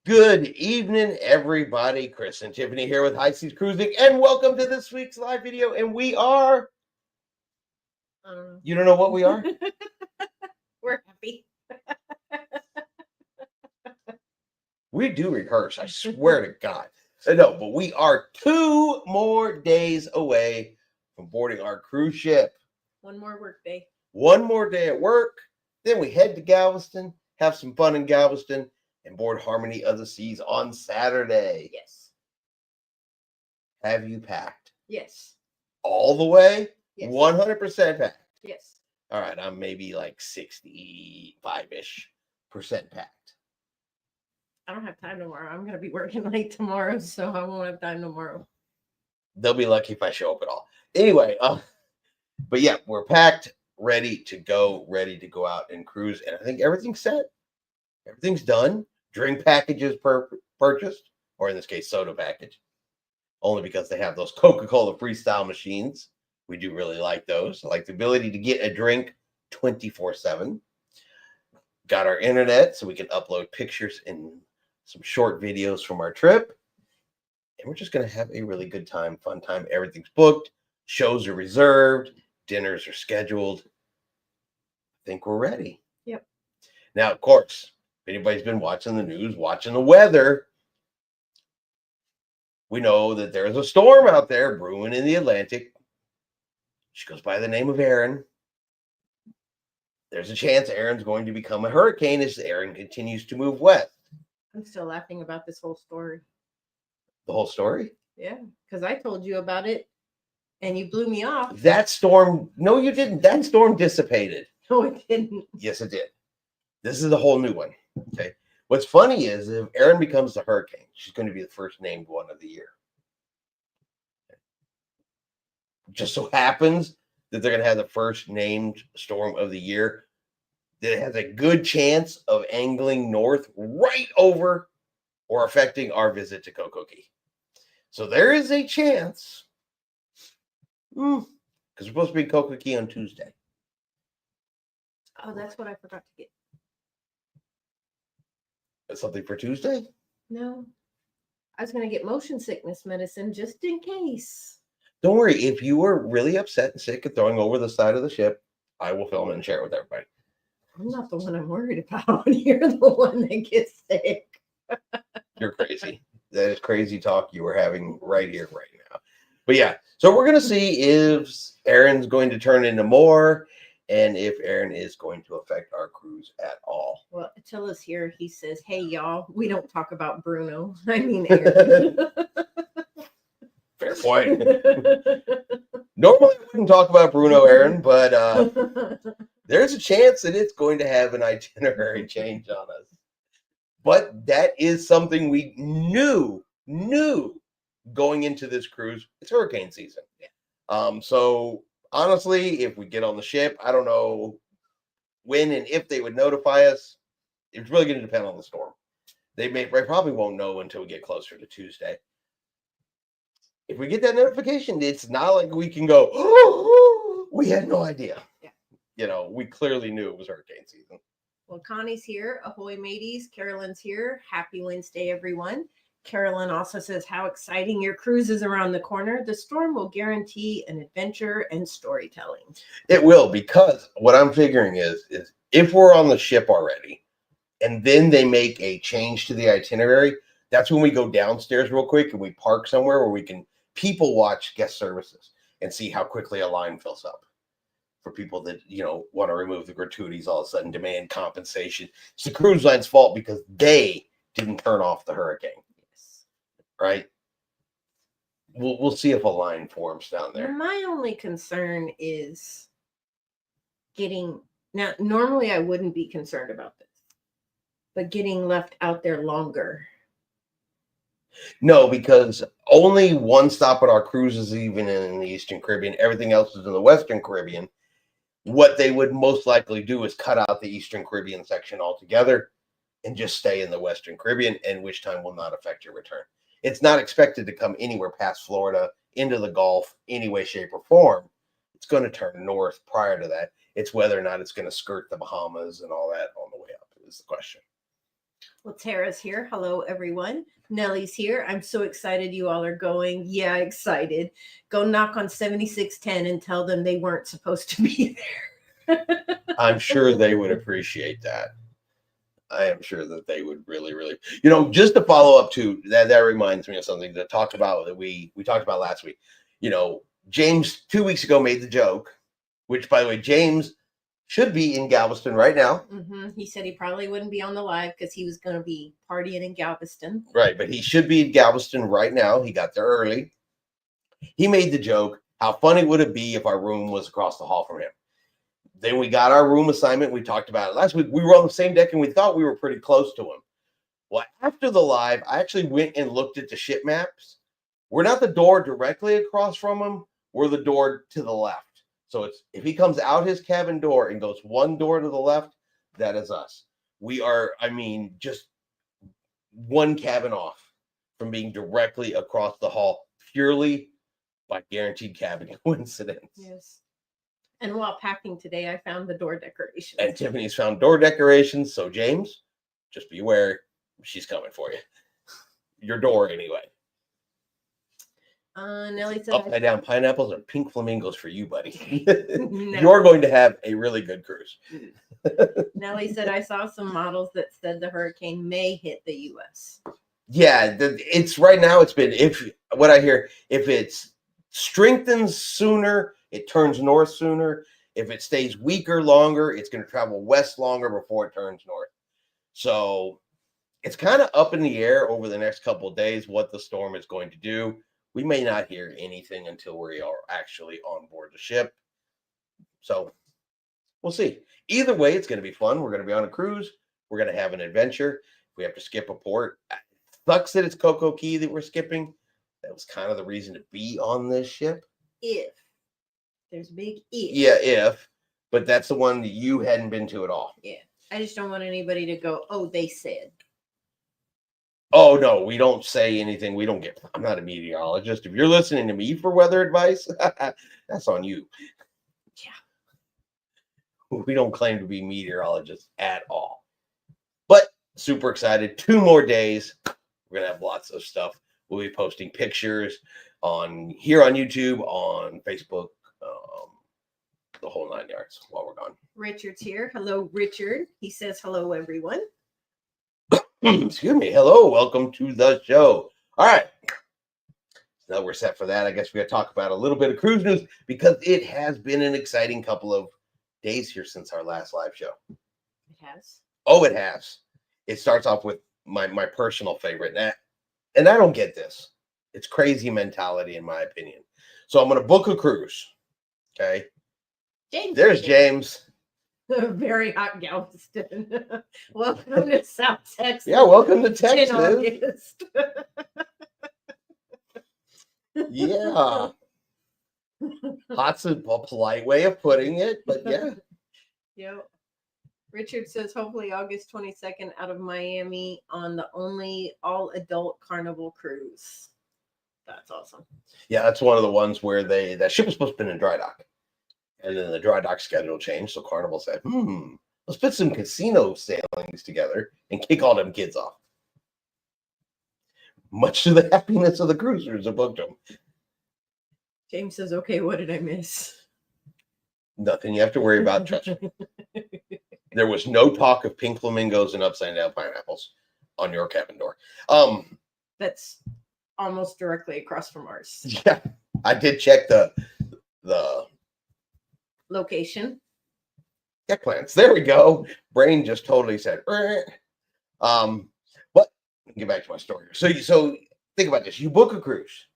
Good evening, everybody. Chris and Tiffany here with High Seas Cruising, and welcome to this week's live video. And we are, you don't know what we are? We're happy. We do rehearse, I swear to God. No, but we are 2 more days away from boarding our cruise ship. One more work day. One more day at work. Then we head to Galveston, have some fun in Galveston, and board Harmony of the Seas on Saturday. Yes. Have you packed? Yes. All the way? Yes. 100% packed. Yes. All right, I'm maybe like 65-ish percent packed. I don't have time tomorrow. I'm going to be working late tomorrow, so I won't have time tomorrow. They'll be lucky if I show up at all. Anyway, but yeah, we're packed, ready to go out and cruise. And I think everything's set. Everything's done. Drink packages purchased, or in this case, soda package. Only because they have those Coca-Cola freestyle machines. We do really like those. I like the ability to get a drink 24/7. Got our internet so we can upload pictures and some short videos from our trip. And we're just going to have a really good time, fun time. Everything's booked. Shows are reserved. Dinners are scheduled. I think we're ready. Yep. Now, of course, if anybody's been watching the news, watching the weather, we know that there's a storm out there brewing in the Atlantic. She goes by the name of Erin. There's a chance Erin's going to become a hurricane as Erin continues to move west. I'm still laughing about this whole story. The whole story? Yeah, because I told you about it, and you blew me off. That storm, no, you didn't. That storm dissipated. No, it didn't. Yes, it did. This is a whole new one. Okay. What's funny is if Erin becomes a hurricane, she's going to be the first named one of the year. Just so happens that they're going to have the first named storm of the year that has a good chance of angling north right over or affecting our visit to Kokoki. So there is a chance, because we're supposed to be in Kokoki on Tuesday. Oh, that's what I forgot to get. Something for Tuesday? No. I was going to get motion sickness medicine just in case. Don't worry. If you were really upset and sick and throwing over the side of the ship, I will film it and share it with everybody. I'm not the one I'm worried about. You're the one that gets sick. You're crazy. That is crazy talk you were having right here, right now. But yeah, so we're going to see if Erin's going to turn into more and if Erin is going to affect our cruise at all. Well, Attila's here. He says, hey, y'all, we don't talk about Bruno. I mean, Erin. Fair point. Normally, I wouldn't talk about Bruno, Erin, but there's a chance that it's going to have an itinerary change on us. But that is something we knew going into this cruise. It's hurricane season. So honestly, if we get on the ship, I don't know when and if they would notify us. It's really going to depend on the storm. They probably won't know until we get closer to Tuesday. If we get that notification, it's not like we can go, oh, we had no idea. Yeah. You know, we clearly knew it was hurricane season. Well, Connie's here. Ahoy, mateys. Carolyn's here. Happy Wednesday, everyone. Carolyn also says, how exciting your cruise is around the corner. The storm will guarantee an adventure and storytelling. It will, because what I'm figuring is if we're on the ship already and then they make a change to the itinerary, that's when we go downstairs real quick and we park somewhere where we can people watch guest services and see how quickly a line fills up. For people that, want to remove the gratuities, all of a sudden demand compensation. It's the cruise line's fault because they didn't turn off the hurricane. Yes. Right? We'll see if a line forms down there. My only concern is now, normally I wouldn't be concerned about this, but getting left out there longer. No, because only one stop at our cruise is even in the Eastern Caribbean. Everything else is in the Western Caribbean. What they would most likely do is cut out the Eastern Caribbean section altogether and just stay in the Western Caribbean, and which time will not affect your return. It's not expected to come anywhere past Florida into the Gulf, any way, shape, or form. It's going to turn north prior to that. It's whether or not it's going to skirt the Bahamas and all that on the way up is the question. Well, Tara's here. Hello, everyone. Nellie's here. I'm so excited you all are going. Yeah, excited. Go knock on 7610 and tell them they weren't supposed to be there. I'm sure they would appreciate that. I am sure that they would really, really, just to follow up to that. That reminds me of something that we talked about last week. James 2 weeks ago made the joke, which, by the way, James should be in Galveston right now. Mm-hmm. He said he probably wouldn't be on the live because he was going to be partying in Galveston. Right, but he should be in Galveston right now. He got there early. He made the joke, how funny would it be if our room was across the hall from him? Then we got our room assignment. We talked about it last week. We were on the same deck, and we thought we were pretty close to him. Well, after the live, I actually went and looked at the ship maps. We're not the door directly across from him. We're the door to the left. So if he comes out his cabin door and goes one door to the left, that is us. We are, just one cabin off from being directly across the hall, purely by guaranteed cabin coincidence. Yes. And while packing today, I found the door decorations. And Tiffany's found door decorations. So James, just be aware, she's coming for you. Your door, anyway. Nellie said upside down pineapples and pink flamingos for you, buddy. No. You're going to have a really good cruise. Nellie said I saw some models that said the hurricane may hit the U.S. Yeah, it's right now. It's been if it strengthens sooner, it turns north sooner. If it stays weaker longer, it's going to travel west longer before it turns north. So it's kind of up in the air over the next couple of days what the storm is going to do. We may not hear anything until we are actually on board the ship. So we'll see. Either way, it's going to be fun. We're going to be on a cruise. We're going to have an adventure. We have to skip a port. It sucks that it's Coco Key that we're skipping. That was kind of the reason to be on this ship. If. There's a big if. Yeah, if. But that's the one that you hadn't been to at all. Yeah. I just don't want anybody to go, oh, they said. Oh, no, we don't say anything. I'm not a meteorologist. If you're listening to me for weather advice, that's on you. Yeah. We don't claim to be meteorologists at all. But super excited. 2 more days. We're going to have lots of stuff. We'll be posting pictures here on YouTube, on Facebook, the whole 9 yards while we're gone. Richard's here. Hello, Richard. He says hello, everyone. Excuse me. Hello. Welcome to the show. All right. Now we're set for that. I guess we got to talk about a little bit of cruise news because it has been an exciting couple of days here since our last live show. It has. Oh, it has. It starts off with my personal favorite. And I don't get this. It's crazy mentality, in my opinion. So I'm going to book a cruise. Okay. James. There's James. Very hot Galveston. Welcome to South Texas. Yeah, welcome to Texas. In August. Yeah. Hot's a polite way of putting it, but yeah. Yep. Richard says hopefully August 22nd out of Miami on the only all-adult Carnival cruise. That's awesome. Yeah, that's one of the ones where that ship was supposed to be in dry dock. And then the dry dock schedule changed. So Carnival said, let's put some casino sailings together and kick all them kids off. Much to the happiness of the cruisers who booked them. James says, okay, what did I miss? Nothing you have to worry about, trust me. There was no talk of pink flamingos and upside down pineapples on your cabin door. That's almost directly across from ours. Yeah, I did check the location. deck plans. There we go. Brain just totally said. But get back to my story. So think about this. You book a cruise.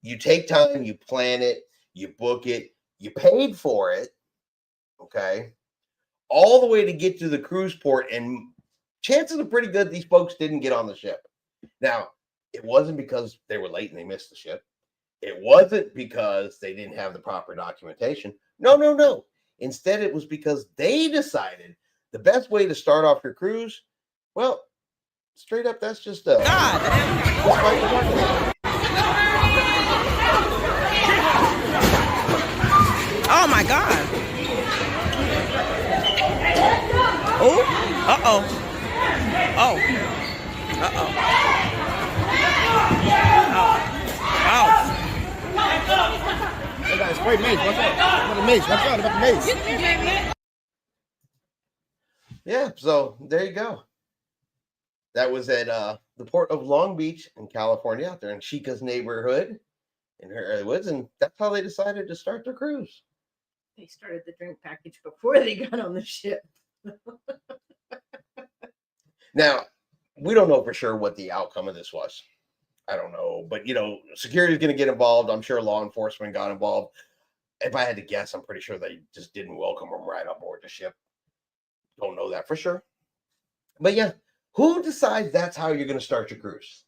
You take time. You plan it. You book it. You paid for it. Okay. All the way to get to the cruise port, and chances are pretty good these folks didn't get on the ship. Now, it wasn't because they were late and they missed the ship. It wasn't because they didn't have the proper documentation. No. Instead, it was because they decided the best way to start off your cruise, well, straight up, that's just a... Oh, my God. Oh, uh-oh. Oh. Uh-oh. Oh. Hey guys, spray mace. Watch out. About the mace. Watch out about the mace. Yeah, so there you go. That was at the port of Long Beach in California, out there in Chica's neighborhood in her early woods, and that's how they decided to start their cruise. They started the drink package before they got on the ship. Now, we don't know for sure what the outcome of this was. I don't know, but security is going to get involved. I'm sure law enforcement got involved. If I had to guess, I'm pretty sure they just didn't welcome them right on board the ship. Don't know that for sure. But yeah, who decides that's how you're going to start your cruise?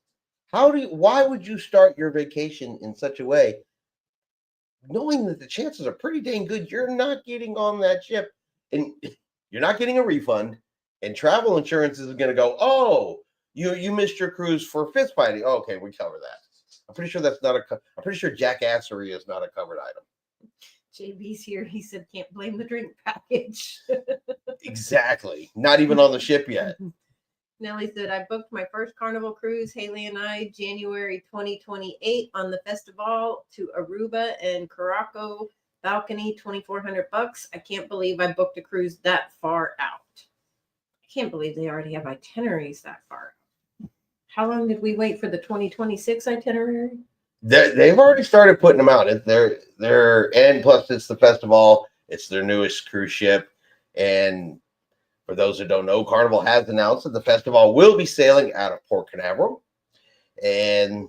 Why would you start your vacation in such a way, knowing that the chances are pretty dang good you're not getting on that ship and you're not getting a refund, and travel insurance is going to go, oh, you missed your cruise for fist fighting. Oh, okay, we cover that. I'm pretty sure I'm pretty sure jackassery is not a covered item. JB's here. He said, can't blame the drink package. Exactly. Not even on the ship yet. Nellie said, I booked my first Carnival cruise, Haley and I, January 2028 on the festival to Aruba and Caraco balcony, $2,400. I can't believe I booked a cruise that far out. I can't believe they already have itineraries that far. How long did we wait for the 2026 itinerary? They've already started putting them out. And plus it's the festival. It's their newest cruise ship. And for those who don't know, Carnival has announced that the festival will be sailing out of Port Canaveral. And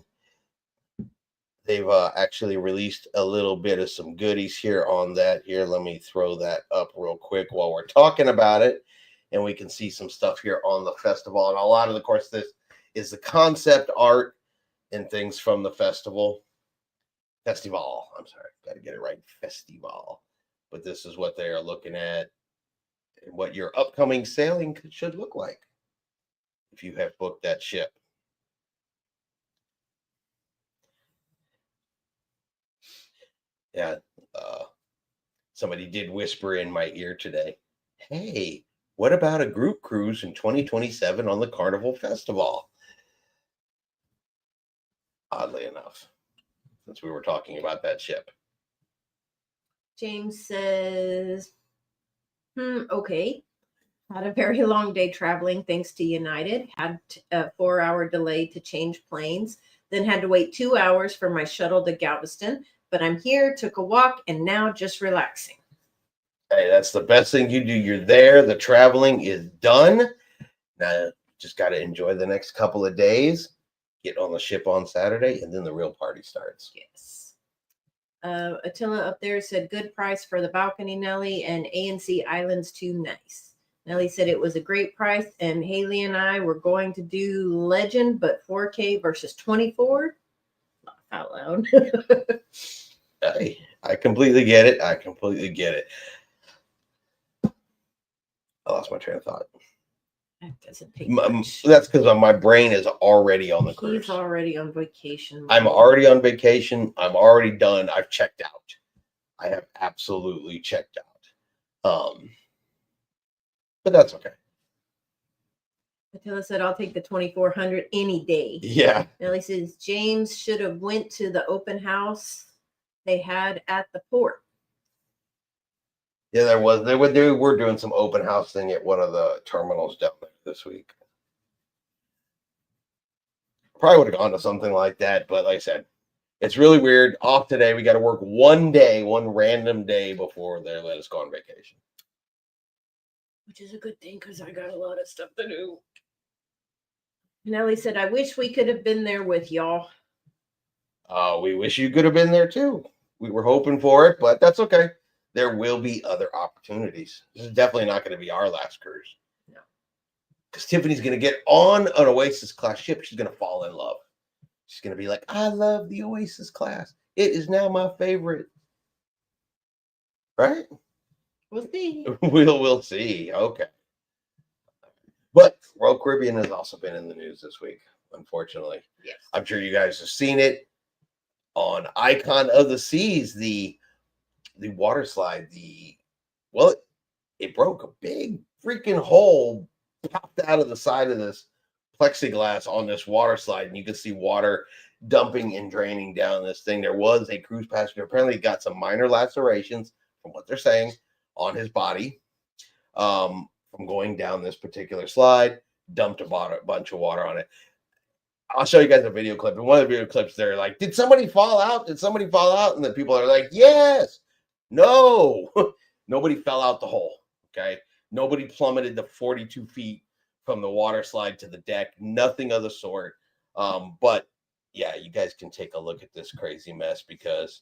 they've actually released a little bit of some goodies here on that. Here, let me throw that up real quick while we're talking about it. And we can see some stuff here on the festival. And a lot of, of course, this is the concept art and things from the festival. I'm sorry, got to get it right. Festival. But this is what they are looking at and what your upcoming sailing should look like if you have booked that ship. Yeah, somebody did whisper in my ear today, hey, what about a group cruise in 2027 on the Carnival Festival? Oddly enough, since we were talking about that ship. James says, okay. Had a very long day traveling thanks to United. Had a 4-hour delay to change planes. Then had to wait 2 hours for my shuttle to Galveston. But I'm here, took a walk, and now just relaxing. Hey, that's the best thing you do. You're there. The traveling is done. Now, just got to enjoy the next couple of days. Get on the ship on Saturday, and then the real party starts. Yes. Attila up there said, good price for the balcony, Nellie, and ANC Islands too nice. Nellie said it was a great price, and Haley and I were going to do Legend, but 4K versus 24. Laugh out loud. I completely get it. I lost my train of thought. That doesn't take much. That's because my brain is already on the cruise. He's already on vacation. I'm already on vacation. I'm already done. I've checked out. I have absolutely checked out. But that's okay. Attila said, I'll take the 2,400 any day. Yeah. Nellie says, James should have went to the open house they had at the port. Yeah, there was. They were doing some open house thing at one of the terminals down there this week. Probably would have gone to something like that, but like I said, it's really weird. Off today, we got to work one random day before they let us go on vacation. Which is a good thing because I got a lot of stuff to do. Nellie said, I wish we could have been there with y'all. We wish you could have been there too. We were hoping for it, but that's okay. There will be other opportunities. This is definitely not going to be our last cruise. No. Because Tiffany's going to get on an Oasis class ship. She's going to fall in love. She's going to be like, I love the Oasis class. It is now my favorite. Right? We'll see. We'll see. Okay. But Royal Caribbean has also been in the news this week, unfortunately. Yes. I'm sure you guys have seen it on Icon of the Seas, the water slide. It broke. A big freaking hole popped out of the side of this plexiglass on this water slide, and you could see water dumping and draining down this thing. There was a cruise passenger apparently got some minor lacerations, from what they're saying, on his body from going down this particular slide. Dumped a bunch of water on it. I'll show you guys a video clip. And one of the video clips, they're like, did somebody fall out? Did somebody fall out? And the people are like, yes. No. Nobody fell out the hole. Okay. Nobody plummeted the 42 feet from the water slide to the deck. Nothing of the sort. But yeah, you guys can take a look at this crazy mess because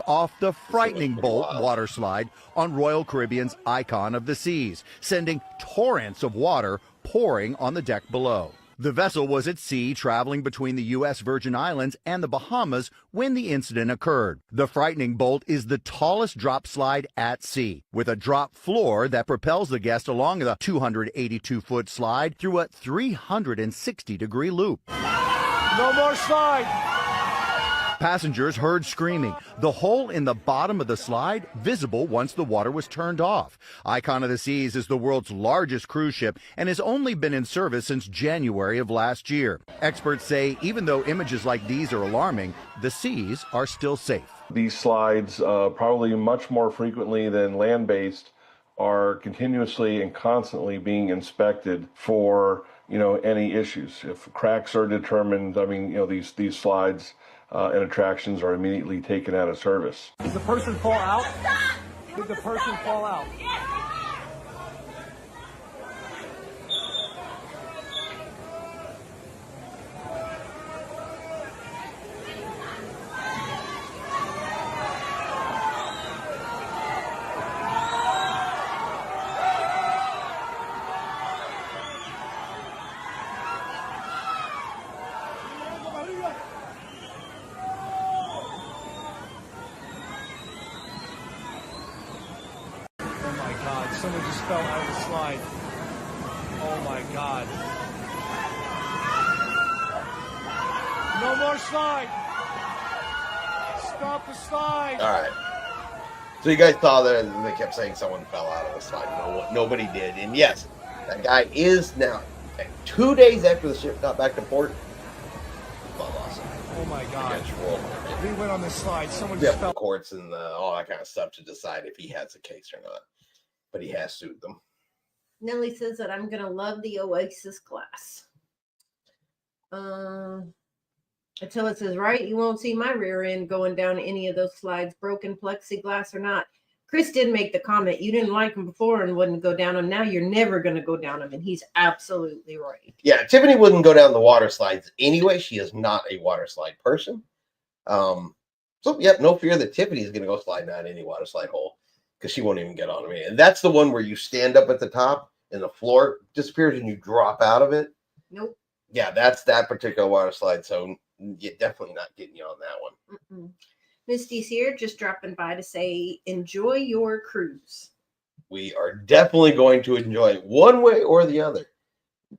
off the Frightening Bolt water slide on Royal Caribbean's Icon of the Seas, sending torrents of water pouring on the deck below. The vessel was at sea traveling between the U.S. Virgin Islands and the Bahamas when the incident occurred. The Frightening Bolt is the tallest drop slide at sea, with a drop floor that propels the guest along the 282-foot slide through a 360-degree loop. No more slide. Passengers heard screaming. The hole in the bottom of the slide visible once the water was turned off. Icon of the Seas is the world's largest cruise ship and has only been in service since January of last year. Experts say even though images like these are alarming, the seas are still safe. These slides, probably much more frequently than land-based, are continuously and constantly being inspected for, any issues. If cracks are determined, these slides and attractions are immediately taken out of service. Did the person fall out? Did the person fall out? Someone just fell out of the slide. Oh my God. No more slide. Stop the slide. all right. So you guys saw that they kept saying someone fell out of the slide. No, nobody did. And yes, that guy is now 2 days after the ship got back to port. Awesome. Oh my God. We went on this slide. Someone Yeah, just fell. courts and all that kind of stuff to decide if he has a case or not. But he has sued them. Nellie says that I'm going to love the Oasis glass. Attila says, right, you won't see my rear end going down any of those slides, broken plexiglass or not. Chris did make the comment, you didn't like them before and wouldn't go down them. Now you're never going to go down them. And he's absolutely right. Yeah, Tiffany wouldn't go down the water slides anyway. She is not a water slide person. So, yep, no fear that Tiffany is going to go sliding down any water slide hole. Because she won't even get on me. And that's the one where you stand up at the top and the floor disappears and you drop out of it. Nope. Yeah, that's that particular water slide. So you're definitely not getting you on that one. Mm-mm. Misty's here, just dropping by to say, enjoy your cruise. We are definitely going to enjoy it one way or the other.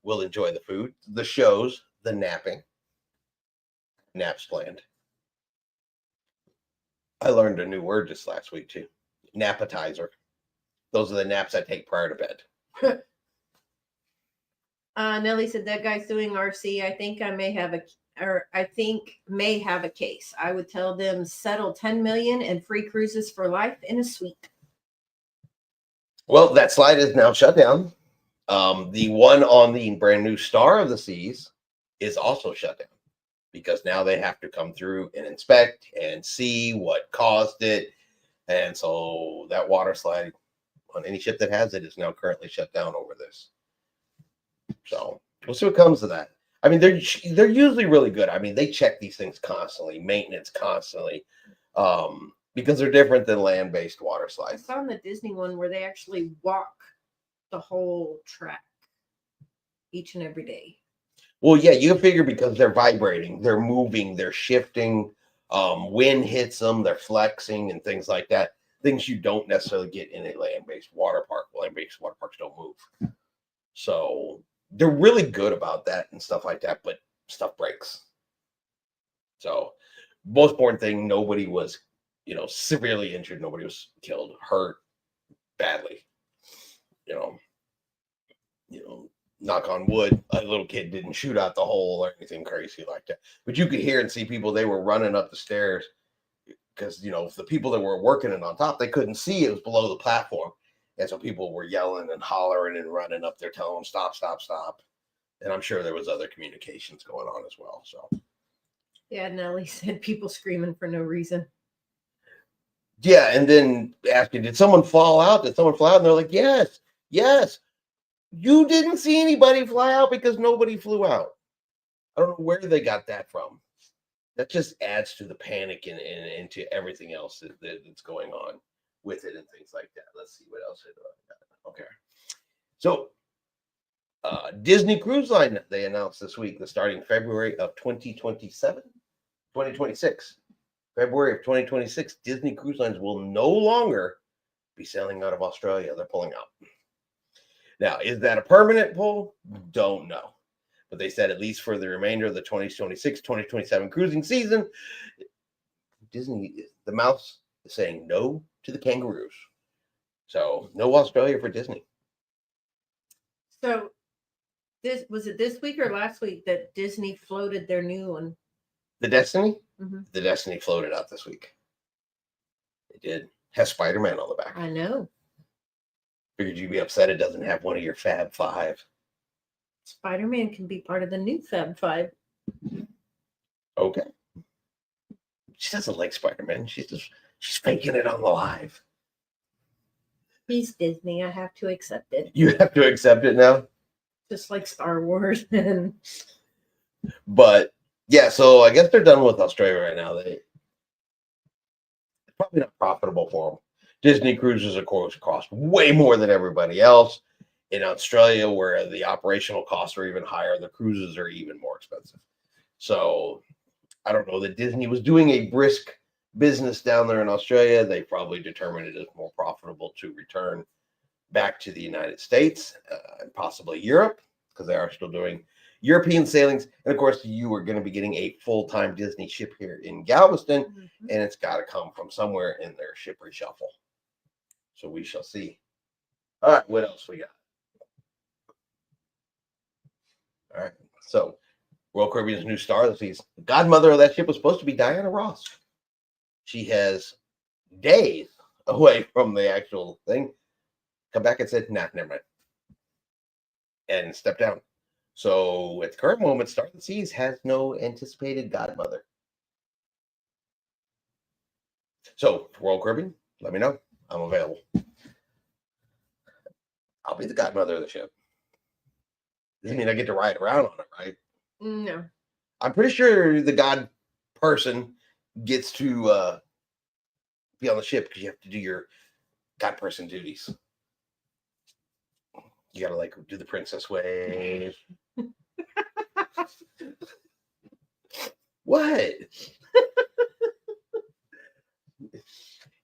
We'll enjoy the food, the shows, the napping. Naps planned. I learned a new word just last week too. Napetizer. Those are the naps I take prior to bed. Nellie said that guy's doing RC. I think may have a case. I would tell them settle 10 million and free cruises for life in a suite. Well, that slide is now shut down. The one on the brand new Star of the Seas is also shut down because now they have to come through and inspect and see what caused it. And so that water slide on any ship that has it is now currently shut down over this. So we'll see what comes of that. I mean, they're usually really good. I mean, they check these things constantly, maintenance constantly, because they're different than land-based water I slides. saw in the Disney one where they actually walk the whole track each and every day. Well, yeah, you figure because they're vibrating, they're moving, they're shifting. Wind hits them, they're flexing and things like that. Things you don't necessarily get in a land-based water park. Land-based water parks don't move. So they're really good about that and stuff like that, but stuff breaks. So most important thing, nobody was, severely injured. Nobody was killed, hurt badly. knock on wood, a little kid didn't shoot out the hole or anything crazy like that. But you could hear and see people, they were running up the stairs because, you know, the people that were working it on top, they couldn't see it was below the platform. And so people were yelling and hollering and running up there telling them, stop, stop, stop. And I'm sure there was other communications going on as well. So, Yeah, Nellie said people screaming for no reason. yeah. And then asking, did someone fall out? Did someone fly out? And they're like, yes, yes. You didn't see anybody fly out because nobody flew out. I don't know where they got that from. That just adds to the panic and to everything else that's going on with it and things like that. Let's see what else. Okay. So Disney Cruise Line, they announced this week that starting February of 2026, February of 2026, Disney Cruise Lines will no longer be sailing out of Australia. They're pulling out. Now, is that a permanent pull? Don't know. But they said at least for the remainder of the 2026-2027 cruising season, Disney, the mouse is saying no to the kangaroos. So no Australia for Disney. So this was it this week or last week that Disney floated their new one? The Destiny? Mm-hmm. The Destiny floated out this week. It did. Has Spider-Man on the back. I know. Figured you'd be upset it doesn't have one of your Fab Five. Spider-Man can be part of the new Fab Five. Okay. She doesn't like Spider-Man. She's faking it on the live. He's Disney. I have to accept it. You have to accept it now. Just like Star Wars. And But yeah, so I guess they're done with Australia right now. It's probably not profitable for them. Disney cruises, of course, cost way more than everybody else. In Australia, where the operational costs are even higher, the cruises are even more expensive. So I don't know that Disney was doing a brisk business down there in Australia. They probably determined it is more profitable to return back to the United States and possibly Europe, because they are still doing European sailings. And of course, you are going to be getting a full-time Disney ship here in Galveston, and it's got to come from somewhere in their ship reshuffle. So we shall see. All right, what else we got? All right, so Royal Caribbean's new star of the seas. The godmother of that ship was supposed to be Diana Ross. She has days away from the actual thing. Come back and said, nah, never mind. And stepped down. So at the current moment, Star of the Seas has no anticipated godmother. So Royal Caribbean, let me know. I'm available. I'll be the godmother of the ship. Doesn't mean I get to ride around on it, right? no. I'm pretty sure the god person gets to be on the ship because you have to do your god person duties. You gotta like do the princess wave. What?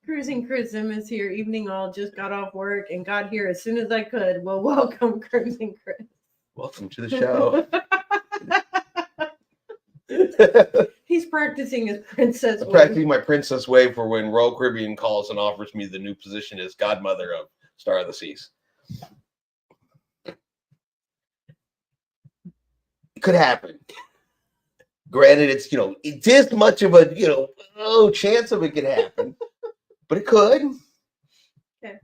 Cruising Chrism is here. Evening all. Just got off work and got here as soon as I could. Well, welcome, Cruising Chris. Welcome to the show. He's practicing his princess I'm wave. practicing my princess wave for when Royal Caribbean calls and offers me the new position as godmother of Star of the Seas. It could happen. Granted, it's, it is much of a, chance of it could happen, but it could. Okay.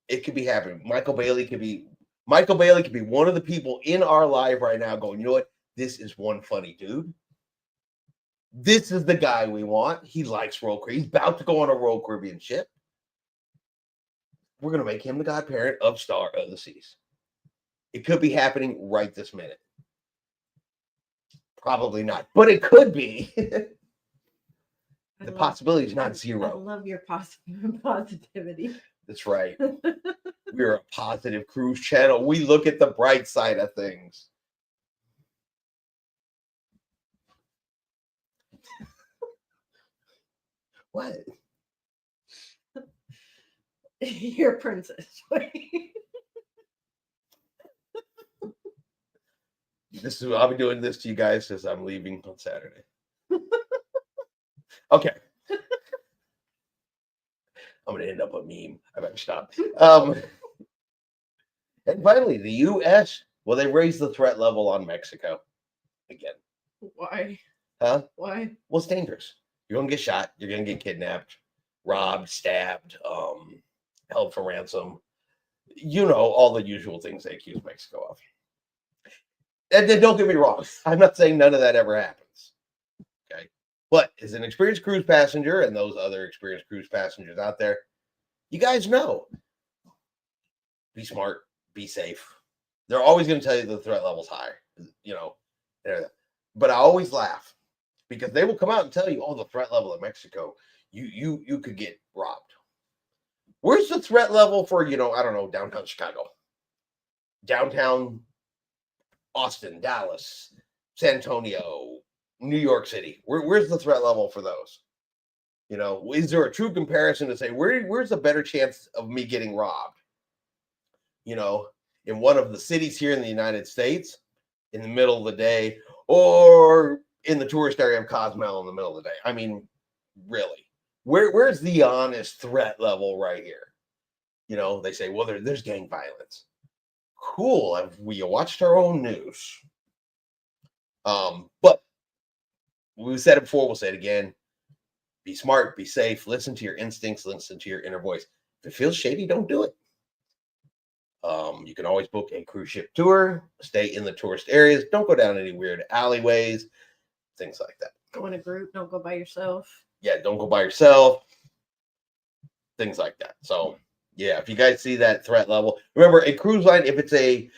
It could be happening. Michael Bailey could be one of the people in our live right now going, you know what? This is one funny dude. This is the guy we want. He likes Royal Caribbean. He's about to go on a Royal Caribbean ship. We're going to make him the godparent of Star of the Seas. It could be happening right this minute. Probably not, but it could be. The possibility is not zero. I love your positivity. That's right. We're a positive cruise channel. We look at the bright side of things. What? Your princess. I'll be doing this to you guys as I'm leaving on Saturday. Okay. I'm gonna end up a meme. I better stop. And finally, the U.S. Well, they raised the threat level on Mexico again. Why? Huh? Why? Well, it's dangerous. You're gonna get shot. You're gonna get kidnapped, robbed, stabbed, held for ransom. You know, all the usual things they accuse Mexico of. And then don't get me wrong. I'm not saying none of that ever happens. Okay. But as an experienced cruise passenger and those other experienced cruise passengers out there, you guys know. Be smart, be safe. They're always going to tell you the threat level's high, you know. But I always laugh because they will come out and tell you, oh, the threat level in Mexico, you could get robbed. Where's the threat level for, you know, I don't know, downtown Chicago, downtown Austin, Dallas, San Antonio, New York City? Where's the threat level for those? You know, is there a true comparison to say where's a better chance of me getting robbed? You know, in one of the cities here in the United States, in the middle of the day, or in the tourist area of Cozumel in the middle of the day. I mean, really, where's the honest threat level right here? You know, they say, well, there's gang violence. Cool. Have we watched our own news? But we said it before, we'll say it again. Be smart, be safe, listen to your instincts, listen to your inner voice. If it feels shady, don't do it. You can always book a cruise ship tour, stay in the tourist areas, don't go down any weird alleyways, things like that. Go in a group, don't go by yourself. Yeah, don't go by yourself, things like that. So, yeah, if you guys see that threat level, remember a cruise line, if it's a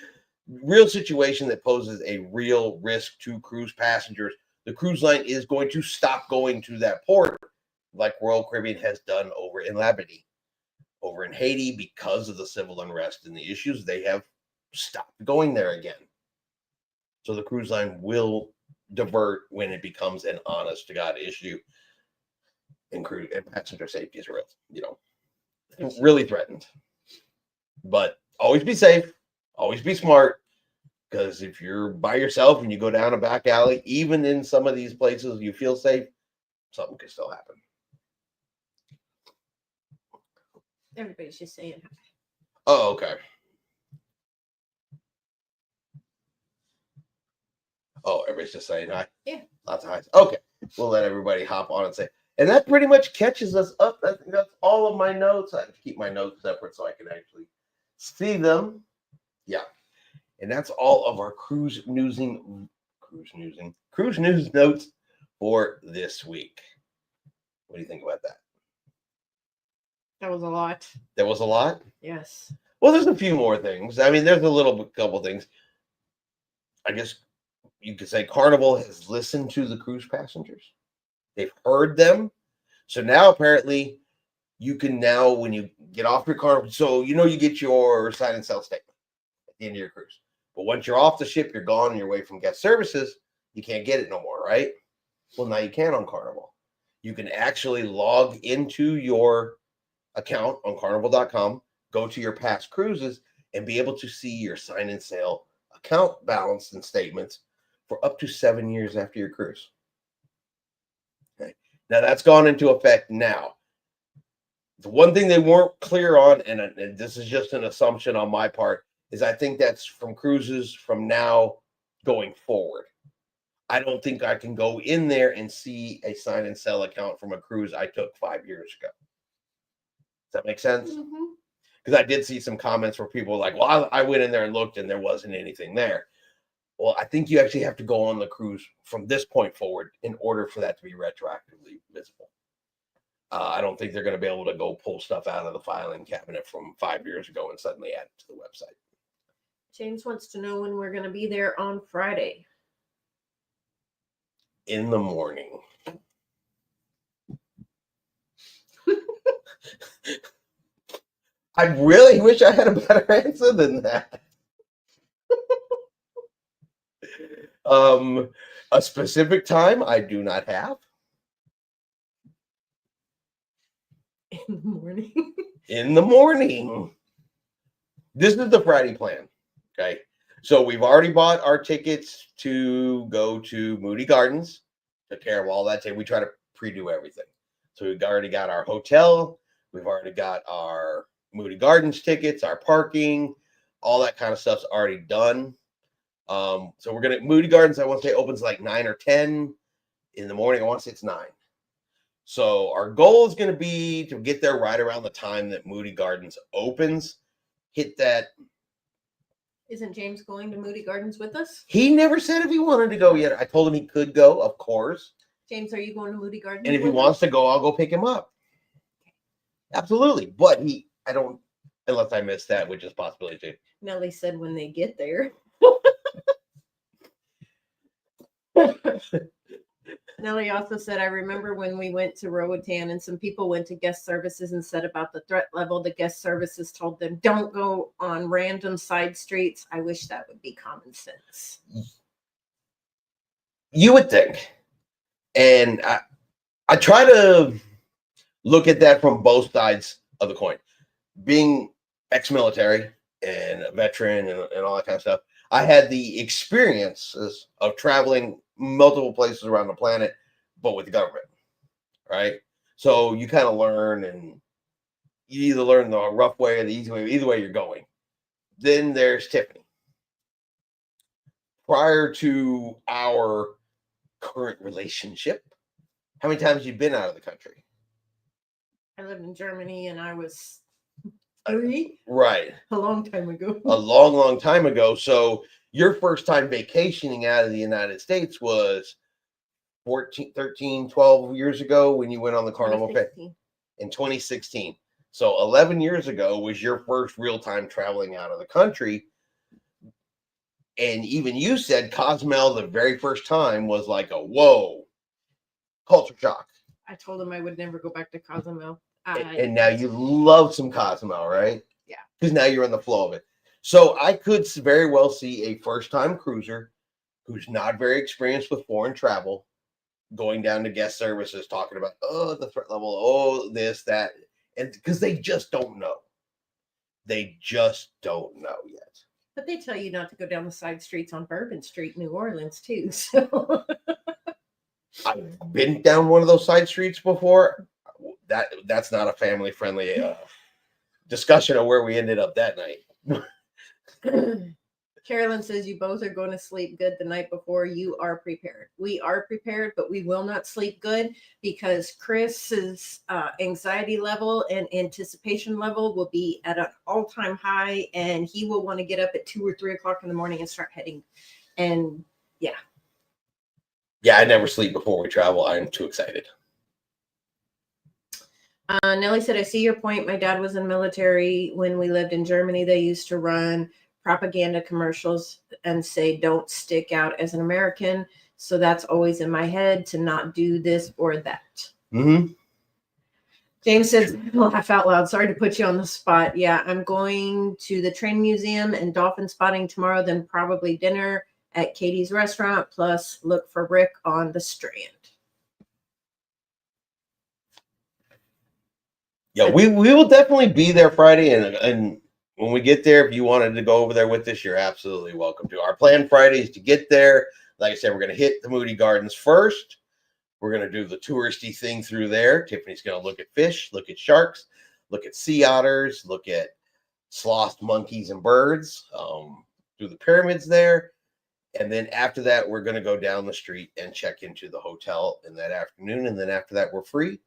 real situation that poses a real risk to cruise passengers, the cruise line is going to stop going to that port, like Royal Caribbean has done over in Labadee. Over in Haiti, because of the civil unrest and the issues, they have stopped going there again. So the cruise line will divert when it becomes an honest to God issue, and crew and passenger safety is real, you know, really threatened. But always be safe, always be smart, because if you're by yourself and you go down a back alley, even in some of these places you feel safe, something could still happen. Everybody's just saying hi. Oh, okay. Oh, everybody's just saying hi. Yeah. Lots of highs. Okay. We'll let everybody hop on and say. And that pretty much catches us up. I think that's all of my notes. I have to keep my notes separate so I can actually see them. Yeah. And that's all of our cruise news notes for this week. What do you think about that? That was a lot. There was a lot? Yes. Well, there's a few more things. I mean, there's a couple things. I guess you could say Carnival has listened to the cruise passengers. They've heard them. So now apparently you can now, when you get off your Carnival, so you know you get your sign and sell statement at the end of your cruise. But once you're off the ship, you're gone and you're away from guest services, you can't get it no more, right? Well, now you can on Carnival. You can actually log into your account on carnival.com, go to your past cruises, and be able to see your sign and sale account balance and statements for up to 7 years after your cruise. Okay. Now that's gone into effect now. The one thing they weren't clear on, and this is just an assumption on my part, is I think that's from cruises from now going forward. I don't think I can go in there and see a sign and sell account from a cruise I took 5 years ago. Does that make sense? Because I did see some comments where people were like, well, I went in there and looked and there wasn't anything there. Well, I think you actually have to go on the cruise from this point forward in order for that to be retroactively visible. I don't think they're going to be able to go pull stuff out of the filing cabinet from 5 years ago and suddenly add it to the website. James wants to know when we're going to be there on Friday. In the morning. I really wish I had a better answer than that. A specific time I do not have. In the morning. In the morning. This is the Friday plan. Okay. So we've already bought our tickets to go to Moody Gardens. Took care of all that. We try to pre-do everything. So we've already got our hotel. We've already got our Moody Gardens tickets, our parking, all that kind of stuff's already done. So we're gonna Moody Gardens. I want to say opens like 9 or 10 in the morning. I want to say it's 9. So our goal is going to be to get there right around the time that Moody Gardens opens. Hit that. Isn't James going to Moody Gardens with us? He never said if he wanted to go yet. I told him he could go, of course. James, are you going to Moody Gardens? And if he with wants us? to go, I'll go pick him up. Absolutely. But I don't, unless I missed that, which is a possibility too. Nellie said when they get there. Nellie also said, I remember when we went to Roatan and some people went to guest services and said about the threat level. The guest services told them, don't go on random side streets. I wish that would be common sense. You would think. And I try to look at that from both sides of the coin. Being ex-military and a veteran and all that kind of stuff, I had the experiences of traveling multiple places around the planet, but with the government, right? So you kind of learn, and you either learn the rough way or the easy way. Either way you're going. Then there's Tiffany. Prior to our current relationship, how many times you've been out of the country? I lived in Germany and I was 3. Right. A long time ago. A long, long time ago. So your first time vacationing out of the United States was 14, 13, 12 years ago when you went on the Carnival in 2016. So 11 years ago was your first real time traveling out of the country. And even you said Cozumel the very first time was like a whoa, culture shock. I told him I would never go back to Cozumel. And now you love some Cozumel, right? Yeah. Because now you're in the flow of it. So I could very well see a first-time cruiser who's not very experienced with foreign travel going down to guest services talking about, oh, the threat level, oh, this, that. And because they just don't know. They just don't know yet. But they tell you not to go down the side streets on Bourbon Street, New Orleans, too. So I've been down one of those side streets before. That's not a family-friendly discussion of where we ended up that night. Carolyn says you both are going to sleep good the night before. You are prepared. We are prepared, but we will not sleep good because Chris's anxiety level and anticipation level will be at an all-time high, and he will want to get up at 2 or 3 o'clock in the morning and start heading. And yeah. Yeah, I never sleep before we travel. I'm too excited. Nellie said, I see your point. My dad was in the military. When we lived in Germany, they used to run propaganda commercials and say, don't stick out as an American. So that's always in my head to not do this or that. Mm-hmm. James said, laugh out loud. Sorry to put you on the spot. Yeah, I'm going to the train museum and dolphin spotting tomorrow, then probably dinner at Katie's restaurant, plus look for Rick on the Strand. Yeah, we will definitely be there Friday, and when we get there, if you wanted to go over there with us, you're absolutely welcome to. Our plan Friday is to get there. Like I said, we're going to hit the Moody Gardens first. We're going to do the touristy thing through there. Tiffany's going to look at fish, look at sharks, look at sea otters, look at slothed monkeys and birds, do the pyramids there. And then after that, we're going to go down the street and check into the hotel in that afternoon. And then after that, we're free.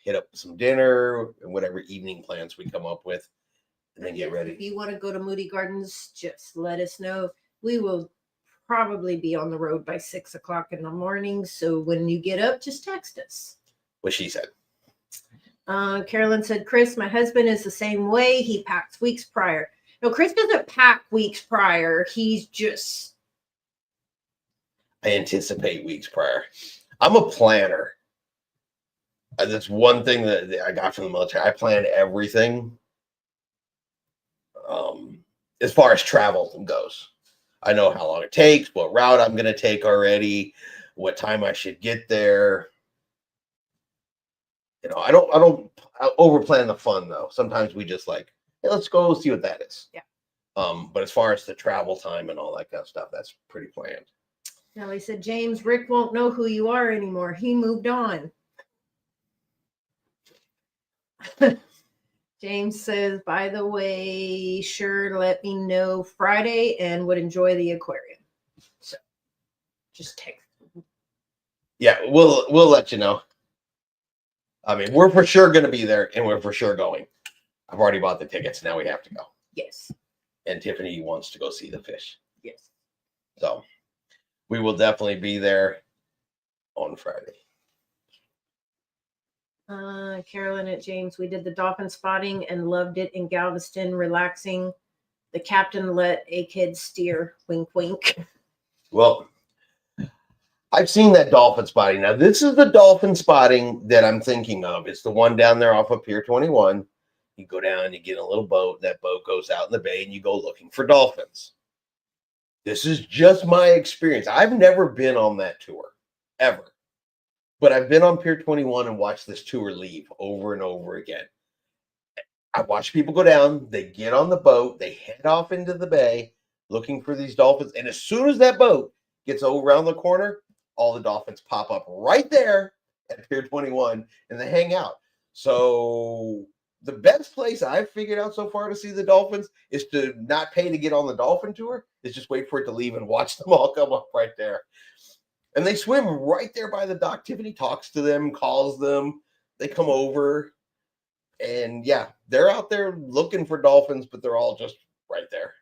Hit up some dinner and whatever evening plans we come up with, and then get ready. If you want to go to Moody Gardens, just let us know. We will probably be on the road by 6 o'clock in the morning. So when you get up, just text us. What she said. Carolyn said, Chris, my husband is the same way. He packs weeks prior. No, Chris doesn't pack weeks prior. He's just. I anticipate weeks prior. I'm a planner. That's one thing that I got from the military. I plan everything as far as travel goes. I know how long it takes, what route I'm going to take already, what time I should get there. You know, I don't overplan the fun though. Sometimes we just like, hey, let's go see what that is. Yeah. But as far as the travel time and all that kind of stuff, that's pretty planned. Nellie said, James, Rick won't know who you are anymore. He moved on. James says, by the way, sure, let me know Friday and would enjoy the aquarium. So just text. Yeah, we'll let you know. I mean, we're for sure going to be there, and we're for sure going. I've already bought the tickets. Now we have to go. Yes. And Tiffany wants to go see the fish. Yes. So we will definitely be there on Friday. Carolyn at James, we did the dolphin spotting and loved it in Galveston, relaxing. The captain let a kid steer. Wink, wink. Well, I've seen that dolphin spotting. Now, this is the dolphin spotting that I'm thinking of. It's the one down there off of Pier 21. You go down, you get a little boat. That boat goes out in the bay, and you go looking for dolphins. This is just my experience. I've never been on that tour, ever. But I've been on Pier 21 and watched this tour leave over and over again. I watch people go down. They get on the boat. They head off into the bay looking for these dolphins. And as soon as that boat gets around the corner, all the dolphins pop up right there at Pier 21 and they hang out. So the best place I've figured out so far to see the dolphins is to not pay to get on the dolphin tour. Is just wait for it to leave and watch them all come up right there. And they swim right there by the dock. Tiffany talks to them, calls them. They come over. And yeah, they're out there looking for dolphins, but they're all just right there.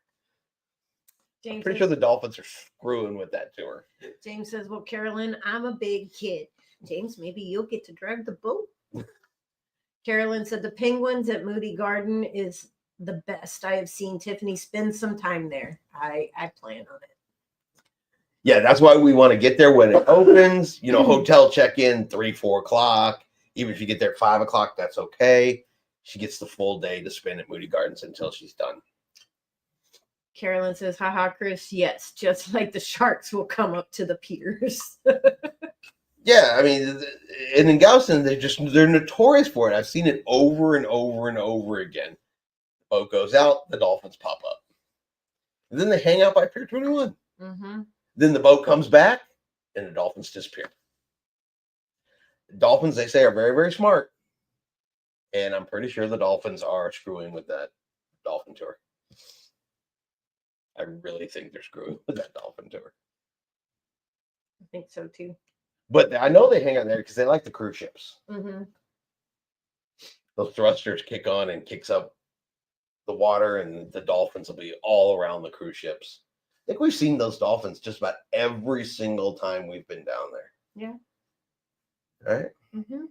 James I'm pretty sure the dolphins are screwing with that tour. James says, well, Carolyn, I'm a big kid. James, maybe you'll get to drive the boat. Carolyn said the penguins at Moody Garden is the best I have seen. Tiffany spend some time there. I plan on it. Yeah, that's why we want to get there when it opens. You know, hotel check-in 3-4 o'clock. Even if you get there at 5 o'clock, that's okay. She gets the full day to spend at Moody Gardens until she's done. Carolyn says, haha, Chris, yes, just like the sharks will come up to the piers. Yeah, I mean, and in Galveston, they're notorious for it. I've seen it over and over and over again. The boat goes out, the dolphins pop up. And then they hang out by Pier 21. Mm-hmm. Then the boat comes back, and the dolphins disappear. The dolphins, they say, are very, very smart. And I'm pretty sure the dolphins are screwing with that dolphin tour. I really think they're screwing with that dolphin tour. I think so, too. But I know they hang out there because they like the cruise ships. Mm-hmm. Those thrusters kick on and kicks up the water, and the dolphins will be all around the cruise ships. I think we've seen those dolphins just about every single time we've been down there. Yeah. Right? Mm-hmm.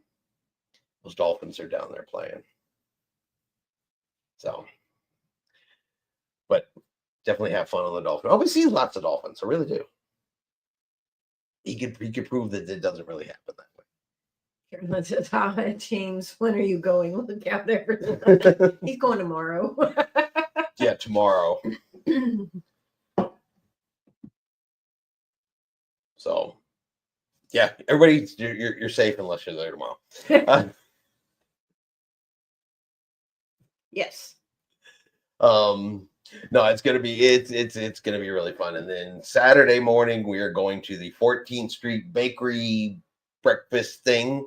Those dolphins are down there playing. So, but definitely have fun on the dolphin. Oh, we see lots of dolphins. I really do. He could prove that it doesn't really happen that way. Carolyn says, hi, James, when are you going? Look out there. He's going tomorrow. Yeah, tomorrow. So, yeah, everybody, you're safe unless you're there tomorrow. Yes. No, it's gonna be really fun. And then Saturday morning we are going to the 14th Street Bakery breakfast thing.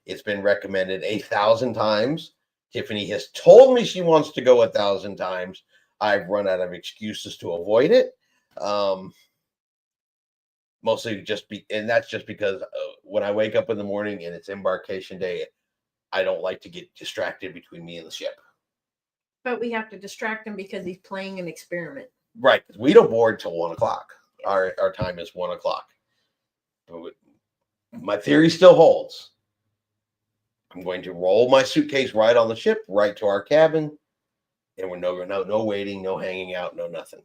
It's been recommended 1,000 times. Tiffany has told me she wants to go 1,000 times. I've run out of excuses to avoid it. Mostly and that's just because when I wake up in the morning and it's embarkation day, I don't like to get distracted between me and the ship. But we have to distract him because he's playing an experiment. Right. We don't board till 1 o'clock. Yes. Our time is 1 o'clock. But my theory still holds. I'm going to roll my suitcase right on the ship, right to our cabin, and we're no waiting, no hanging out, no nothing.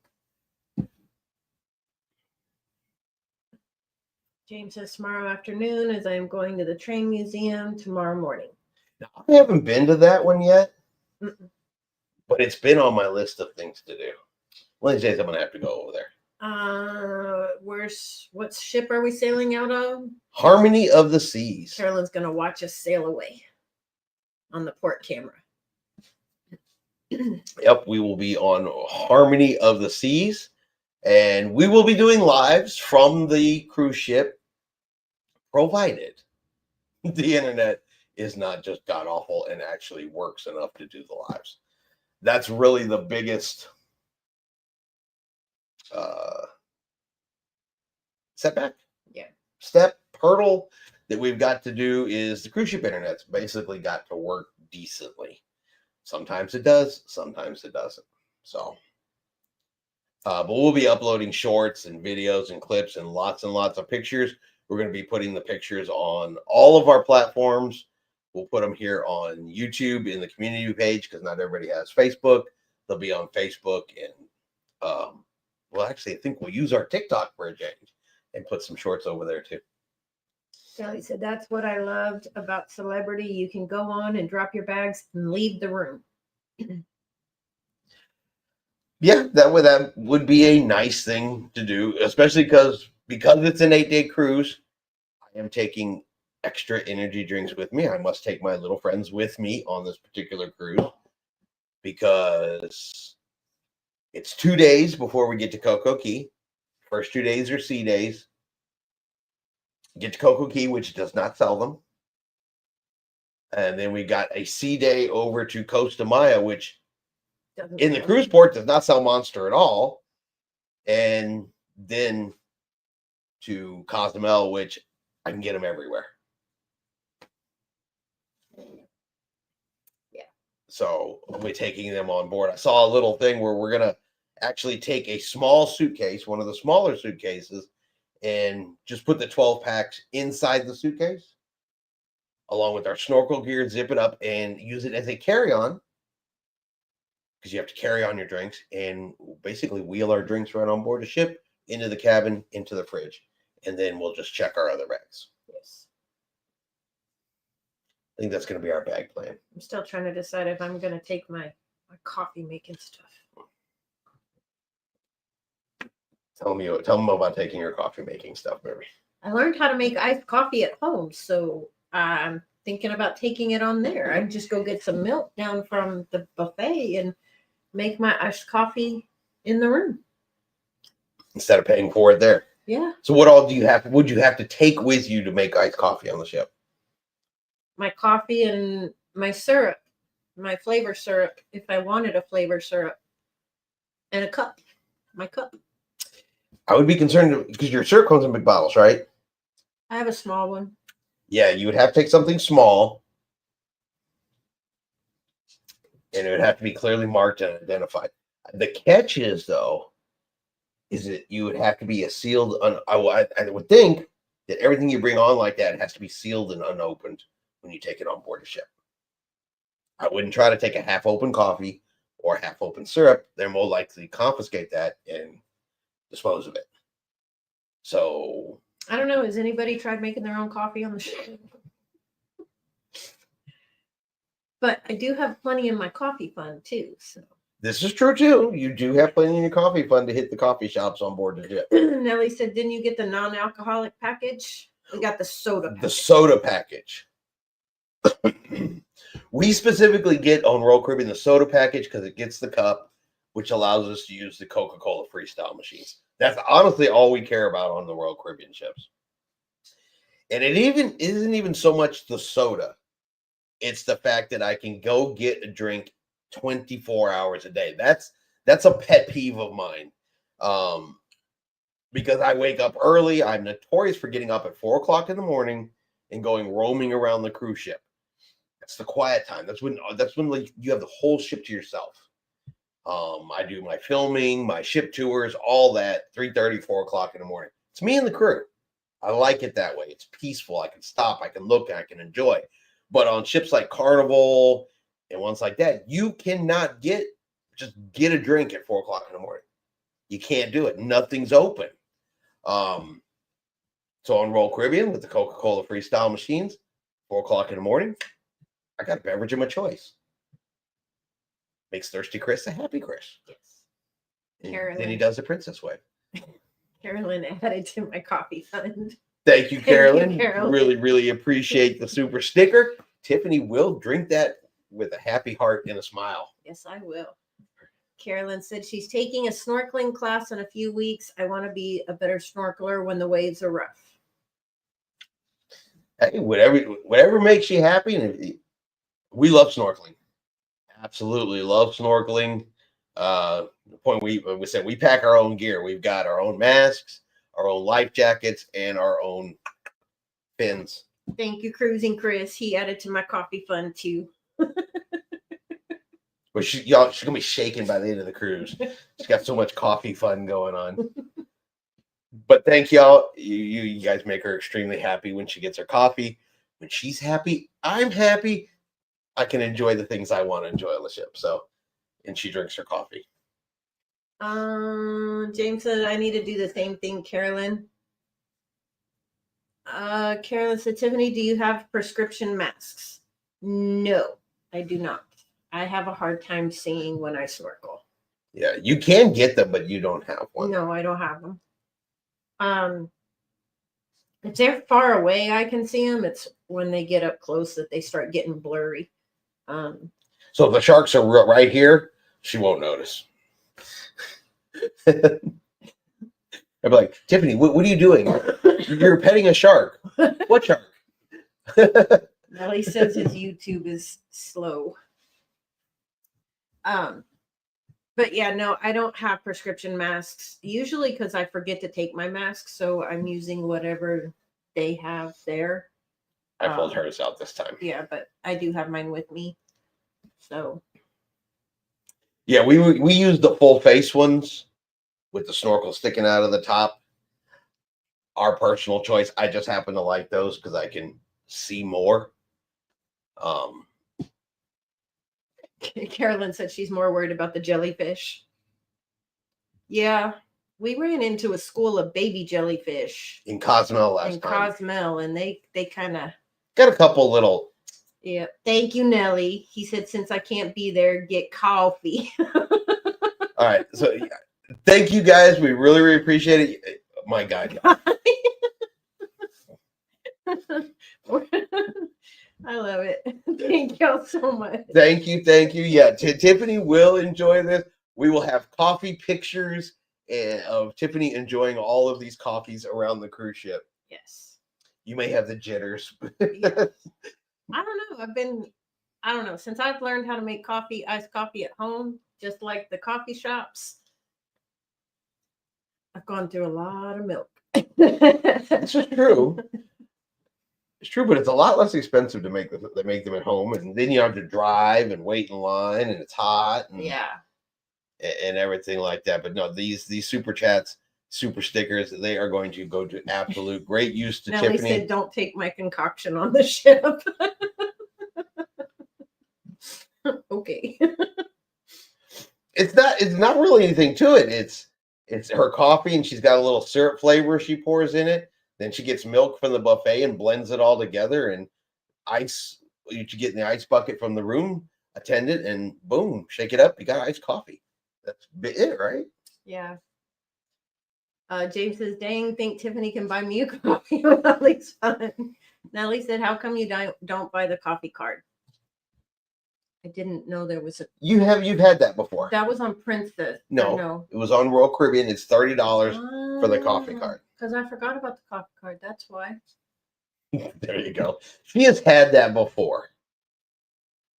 James says tomorrow afternoon as I'm going to the train museum tomorrow morning. Now, I haven't been to that one yet, Mm-mm. but it's been on my list of things to do. One of these days I'm going to have to go over there. What ship are we sailing out of? Harmony of the Seas. Carolyn's going to watch us sail away on the port camera. Yep, we will be on Harmony of the Seas, and we will be doing lives from the cruise ship, provided the internet is not just god awful and actually works enough to do the lives. That's really the biggest setback. Yeah. Hurdle that we've got to do is the cruise ship internet's basically got to work decently. Sometimes it does, sometimes it doesn't. So, but we'll be uploading shorts and videos and clips and lots of pictures. We're going to be putting the pictures on all of our platforms. We'll put them here on YouTube in the community page because not everybody has Facebook. They'll be on Facebook and, well, actually, I think we'll use our TikTok for a change and put some shorts over there too. Sally said, that's what I loved about Celebrity. You can go on and drop your bags and leave the room. Yeah, that would be a nice thing to do, especially because it's an 8-day cruise. I am taking extra energy drinks with me. I must take my little friends with me on this particular cruise because it's 2 days before we get to Coco Key. First 2 days are sea days. Get to Coco Key, which does not sell them. And then we got a sea day over to Costa Maya, which in the cruise port does not sell Monster at all. And then to Cozumel, which I can get them everywhere. Yeah. So I'll be taking them on board. I saw a little thing where we're going to actually take a small suitcase, one of the smaller suitcases, and just put the 12 packs inside the suitcase along with our snorkel gear, zip it up and use it as a carry-on because you have to carry on your drinks and basically wheel our drinks right on board the ship into the cabin, into the fridge, and then we'll just check our other bags. Yes. I think that's going to be our bag plan. I'm still trying to decide if I'm going to take my coffee making stuff. Tell them about taking your coffee making stuff, baby. I learned how to make iced coffee at home, so I'm thinking about taking it on there. I'd just go get some milk down from the buffet and make my iced coffee in the room. Instead of paying for it there. Yeah. So what all would you have to take with you to make iced coffee on the ship? My coffee and my syrup, my flavor syrup, if I wanted a flavor syrup, and a cup, my cup. I would be concerned because your syrup comes in big bottles, right? I have a small one. Yeah, you would have to take something small. And it would have to be clearly marked and identified. The catch is, though, is that you would have to be a sealed. I would think that everything you bring on like that has to be sealed and unopened when you take it on board a ship. I wouldn't try to take a half-open coffee or half-open syrup. They're more likely to confiscate that and dispose of it. So I don't know. Has anybody tried making their own coffee on the ship? But I do have plenty in my coffee fund too. So this is true too. You do have plenty in your coffee fund to hit the coffee shops on board the ship. Nellie said, "Didn't you get the non-alcoholic package?" We got the soda package. The soda package. We specifically get on Royal Caribbean the soda package because it gets the cup, which allows us to use the Coca-Cola freestyle machines. That's honestly all we care about on the Royal Caribbean ships. And it isn't even so much the soda. It's the fact that I can go get a drink 24 hours a day. That's a pet peeve of mine. Because I wake up early. I'm notorious for getting up at 4 o'clock in the morning and going roaming around the cruise ship. That's the quiet time. That's when like you have the whole ship to yourself. I do my filming, my ship tours, all that 3:30, 4 o'clock in the morning. It's me and the crew. I like it that way. It's peaceful. I can stop. I can look. I can enjoy. But on ships like Carnival and ones like that, you cannot just get a drink at 4 o'clock in the morning. You can't do it. Nothing's open. So on Royal Caribbean with the Coca-Cola freestyle machines, 4 o'clock in the morning, I got a beverage of my choice. Makes Thirsty Chris a happy Chris. Yes. And then he does the princess way. Carolyn added to my coffee fund. Thank you, Carolyn. Carolyn. Really, really appreciate the super sticker. Tiffany will drink that with a happy heart and a smile. Yes, I will. Carolyn said she's taking a snorkeling class in a few weeks. I want to be a better snorkeler when the waves are rough. Hey, whatever makes you happy, and we love snorkeling. Absolutely love snorkeling. The point we said we pack our own gear. We've got our own masks, our own life jackets, and our own fins. Thank you, Cruising Chris. He added to my coffee fund too. But she's gonna be shaking by the end of the cruise. She's got so much coffee fun going on. But thank y'all. You guys make her extremely happy when she gets her coffee. When she's happy, I'm happy. I can enjoy the things I want to enjoy on the ship. So, and she drinks her coffee. James said I need to do the same thing, Carolyn. Carolyn said, Tiffany, do you have prescription masks? No, I do not. I have a hard time seeing when I snorkel. Yeah, you can get them, but you don't have one. No, I don't have them. If they're far away, I can see them. It's when they get up close that they start getting blurry. So if the sharks are right here, she won't notice. I'd be like, Tiffany, what are you doing? You're petting a shark. What shark? Nelly says his YouTube is slow. But yeah, no, I don't have prescription masks, usually because I forget to take my mask, so I'm using whatever they have there. I pulled hers out this time. Yeah, but I do have mine with me. So yeah, we use the full face ones with the snorkel sticking out of the top. Our personal choice. I just happen to like those because I can see more. Carolyn said she's more worried about the jellyfish. Yeah, we ran into a school of baby jellyfish in Cozumel last time. Cozumel, and they kind of got a couple little. Yeah, thank you, Nelly. He said, since I can't be there, get coffee. All right, so thank you guys. We really, really appreciate it. My God. I love it. Thank y'all so much. Thank you. Yeah, Tiffany will enjoy this. We will have coffee pictures of Tiffany enjoying all of these coffees around the cruise ship. Yes. You may have the jitters. Yeah. I don't know. Since I've learned how to make iced coffee at home, just like the coffee shops, I've gone through a lot of milk. This is true. It's true, but it's a lot less expensive to make them at home, and then you have to drive and wait in line, and it's hot, and, and everything like that. But no, these super chats, super stickers, they are going to go to absolute great use to Nelly Tiffany. said, "Don't take my concoction on the ship." Okay. It's not really anything to it. It's her coffee, and she's got a little syrup flavor she pours in it. Then she gets milk from the buffet and blends it all together, and ice. You get in the ice bucket from the room attendant, and boom, shake it up. You got iced coffee. That's it, right? Yeah. James says, "Dang, think Tiffany can buy me a coffee with Nelly's fun." Nelly said, "How come you don't buy the coffee card?" I didn't know there was a. You've had that before. That was on Princess. No, it was on Royal Caribbean. It's $30 for the coffee card. Because I forgot about the coffee card. That's why. There you go. She has had that before.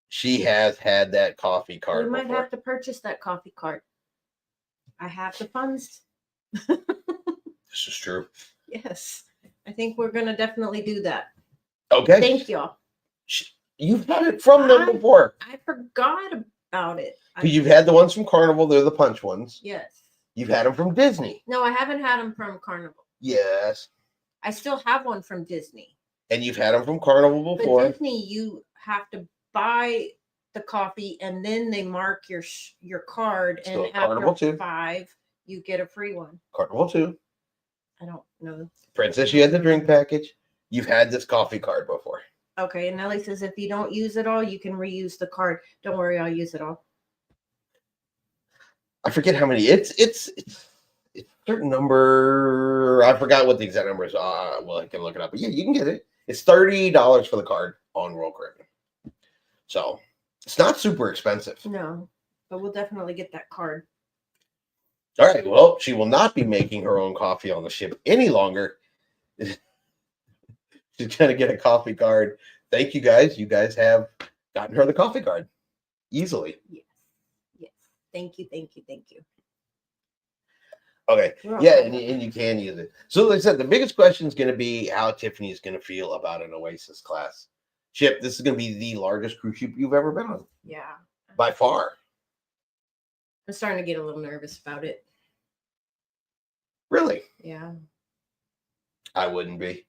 She has had that coffee card. We might have to purchase that coffee card. I have the funds. This is true. Yes, I think we're gonna definitely do that. Okay. Thank y'all. You've had it from them before. I forgot about it. You've had the ones from Carnival. They're the punch ones. Yes. You've had them from Disney. No, I haven't had them from Carnival. Yes. I still have one from Disney. And you've had them from Carnival before. But Disney, you have to buy the coffee, and then they mark your card, Still and Carnival after too. 5, you get a free one. Carnival too. I don't know. Princess, you had the drink package. You've had this coffee card before. Okay, and Nelly says if you don't use it all, you can reuse the card. Don't worry, I'll use it all. I forget how many. It's a certain number. I forgot what the exact number is. Well, I can look it up. But yeah, you can get it. It's $30 for the card on Royal Caribbean. So it's not super expensive. No, but we'll definitely get that card. All right. Well, she will not be making her own coffee on the ship any longer. She's going to get a coffee card. Thank you guys. You guys have gotten her the coffee card easily. Yes. Yes. Thank you. Thank you. Thank you. Okay. We're all Yeah, set. and you can use it. So like I said, the biggest question is going to be how Tiffany is going to feel about an Oasis class ship. This is going to be the largest cruise ship you've ever been on Yeah. by far. I'm starting to get a little nervous about it. Really? Yeah. I wouldn't be.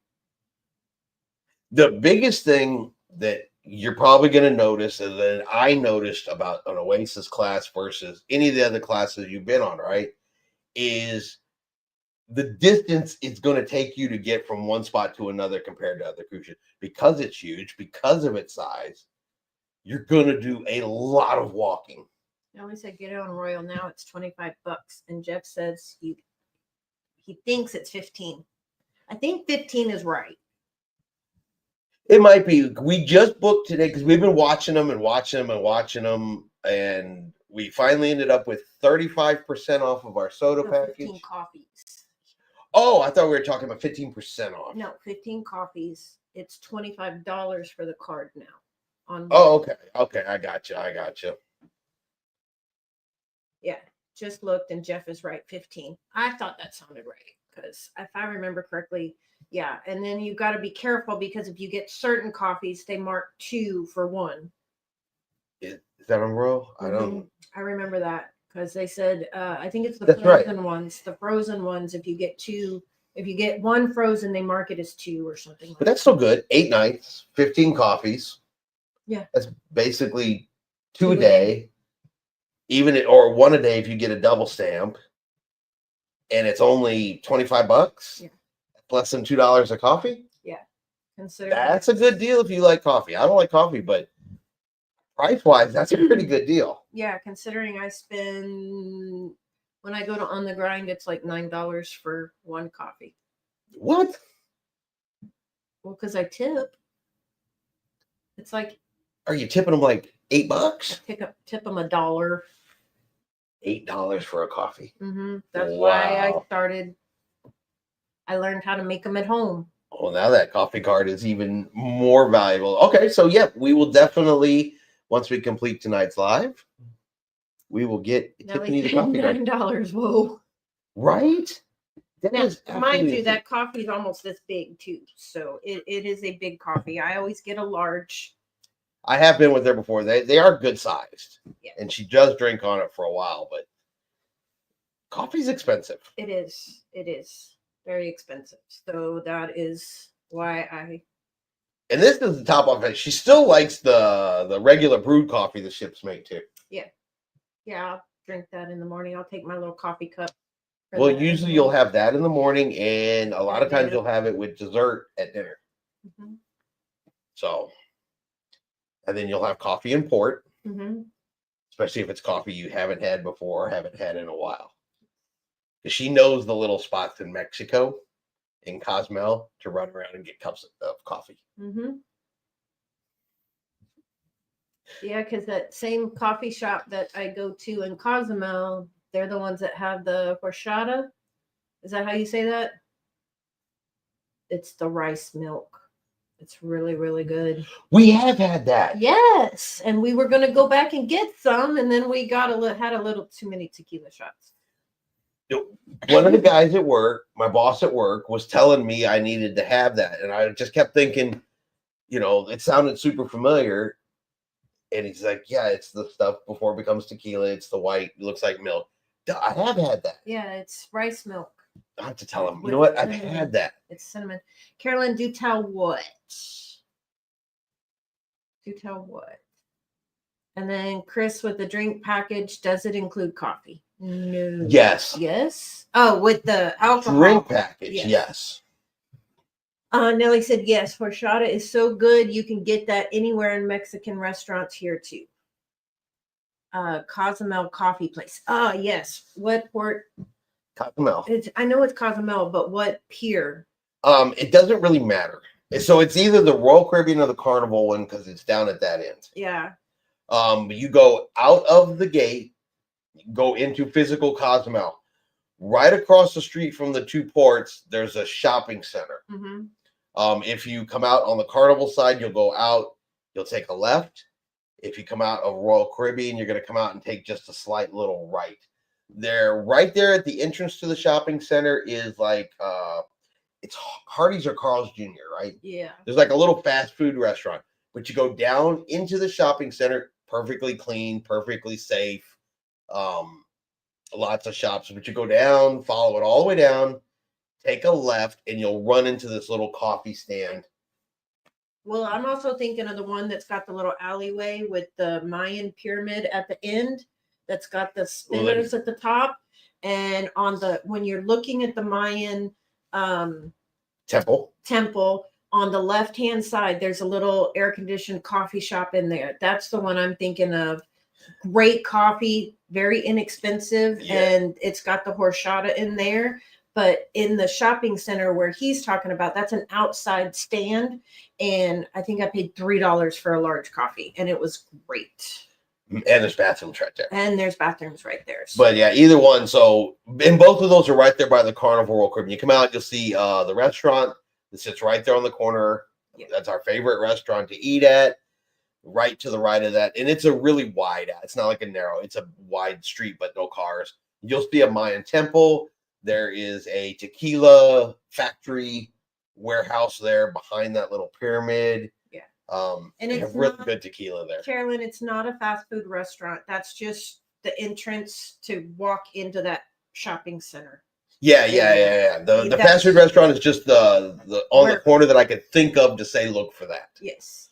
The biggest thing that you're probably going to notice, and that I noticed about an Oasis class versus any of the other classes you've been on, right, is the distance it's going to take you to get from one spot to another compared to other cruise ships. Because it's huge, because of its size, you're going to do a lot of walking. I always said get it on Royal now. It's $25, and Jeff says he thinks it's 15. I think 15 is right. It might be. We just booked today because we've been watching them, and we finally ended up with 35% off of our soda No, package. 15 coffees. Oh, I thought we were talking about 15% off. No, 15 coffees. It's $25 for the card now. On Oh, okay. I got you. Yeah, just looked, and Jeff is right. 15. I thought that sounded right because if I remember correctly, yeah. And then you got to be careful because if you get certain coffees, they mark 2 for 1. Is that on Royal? I don't. Mhm. I remember that because they said I think it's the That's right. frozen ones. The frozen ones, if you get 1 frozen, they mark it as 2 or something. Like But that's still good. 8 nights, 15 coffees. Yeah. That's basically 2 2 a a day. Or 1 a day if you get a double stamp. And it's only $25. Yeah. Less than $2 a coffee. Consider That's a good deal if you like coffee. I don't like coffee, but price-wise, that's a pretty good deal. Yeah, considering I spend when I go to On the Grind, it's like $9 for 1 coffee. What? Well, because I tip. It's like Are you tipping them like $8? tip them $1. $8 for a coffee. That's why I Wow. started. I learned how to make them at home. Well, now that coffee card is even more valuable. Okay, so yep, we will definitely, once we complete tonight's live, we will get Tiffany the coffee card. $9. Whoa! Right? That Now, is mind absolutely you, that coffee is almost this big too, so it is a big coffee. I always get a large. I have been with her before. They are good sized. Yeah. And she does drink on it for a while, but coffee's expensive. It is. It is very expensive. So that is why I. And this is the top off it. She still likes the regular brewed coffee the ships make too. Yeah, I'll drink that in the morning. I'll take my little coffee cup. for Well, that in the usually you'll morning. have that in the morning, and a lot At of times dinner. you'll have it with dessert at dinner. Mhm. So, and then you'll have coffee and port, Mhm. especially if it's coffee you haven't had before or haven't had in a while. Because she knows the little spots in Mexico, in Cozumel, to run around and get cups of coffee. Mm-hmm. Yeah, because that same coffee shop that I go to in Cozumel, they're the ones that have the horchata. Is that how you say that? It's the rice milk. It's really, really good. We have had that. Yes, and we were going to go back and get some, and then we had a little too many tequila shots. One of the guys at work, my boss at work, was telling me I needed to have that. And I just kept thinking, it sounded super familiar. And he's like, yeah, it's the stuff before it becomes tequila. It's the white, it looks like milk. I have had that. Yeah, it's rice milk. I have to tell him, you With know what? I've cinnamon. had that. It's cinnamon. Carolyn, do tell what? Do tell what? And then Chris with the drink package, does it include coffee? No. Yes. Yes. Oh, with the alcohol. Drink package, Yes. yes. Nellie said yes. Horchata is so good. You can get that anywhere in Mexican restaurants here too. Cozumel Coffee Place. Oh, yes. What port? Cozumel. I know it's Cozumel, but what pier? It doesn't really matter. So it's either the Royal Caribbean or the Carnival one because it's down at that end. Yeah. You go out of the gate, go into physical Cozumel. Right across the street from the two ports, there's a shopping center. Mm-hmm. If you come out on the Carnival side, you'll go out, you'll take a left. If you come out of Royal Caribbean, you're going to come out and take just a slight little right. They're right there at the entrance to the shopping center is like it's Hardee's or Carl's Jr., right? Yeah. There's like a little fast food restaurant, but you go down into the shopping center, perfectly clean, perfectly safe. Lots of shops, but you go down, follow it all the way down, take a left, and you'll run into this little coffee stand. Well, I'm also thinking of the one that's got the little alleyway with the Mayan pyramid at the end. That's got the spinners at the top, and on the when you're looking at the Mayan temple on the left hand side, there's a little air conditioned coffee shop in there. That's the one I'm thinking of. Great coffee, very inexpensive, and it's got the horchata in there. But in the shopping center where he's talking about, that's an outside stand, and I think I paid $3 for a large coffee, and it was great. And there's bathrooms right there. And there's bathrooms right there. So. But yeah, either one. So, and both of those are right there by the Carnival Royal Caribbean. You come out, you'll see the restaurant that sits right there on the corner. Yeah. That's our favorite restaurant to eat at. Right to the right of that, and it's a really wide. It's not like a narrow. It's a wide street, but no cars. You'll see a Mayan temple. There is a tequila factory warehouse there behind that little pyramid. Yeah. And it's really good tequila there. Carolyn, it's not a fast food restaurant. That's just the entrance to walk into that shopping center. Yeah. The fast food restaurant is just the on the corner that I could think of to say, look for that. Yes.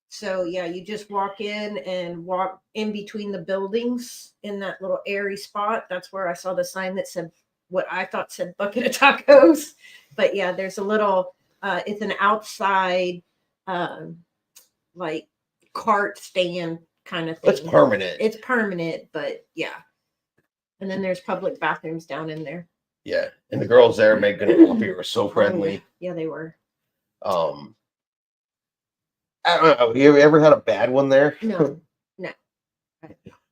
So yeah, you just walk in and walk in between the buildings in that little airy spot. That's where I saw the sign that said what I thought said bucket of tacos. But yeah, there's a little, it's an outside, like cart stand kind of thing. It's permanent. It's permanent, but yeah. And then there's public bathrooms down in there. Yeah. And the girls there making coffee were so friendly. Yeah, they were. I don't know. You ever had a bad one there? No.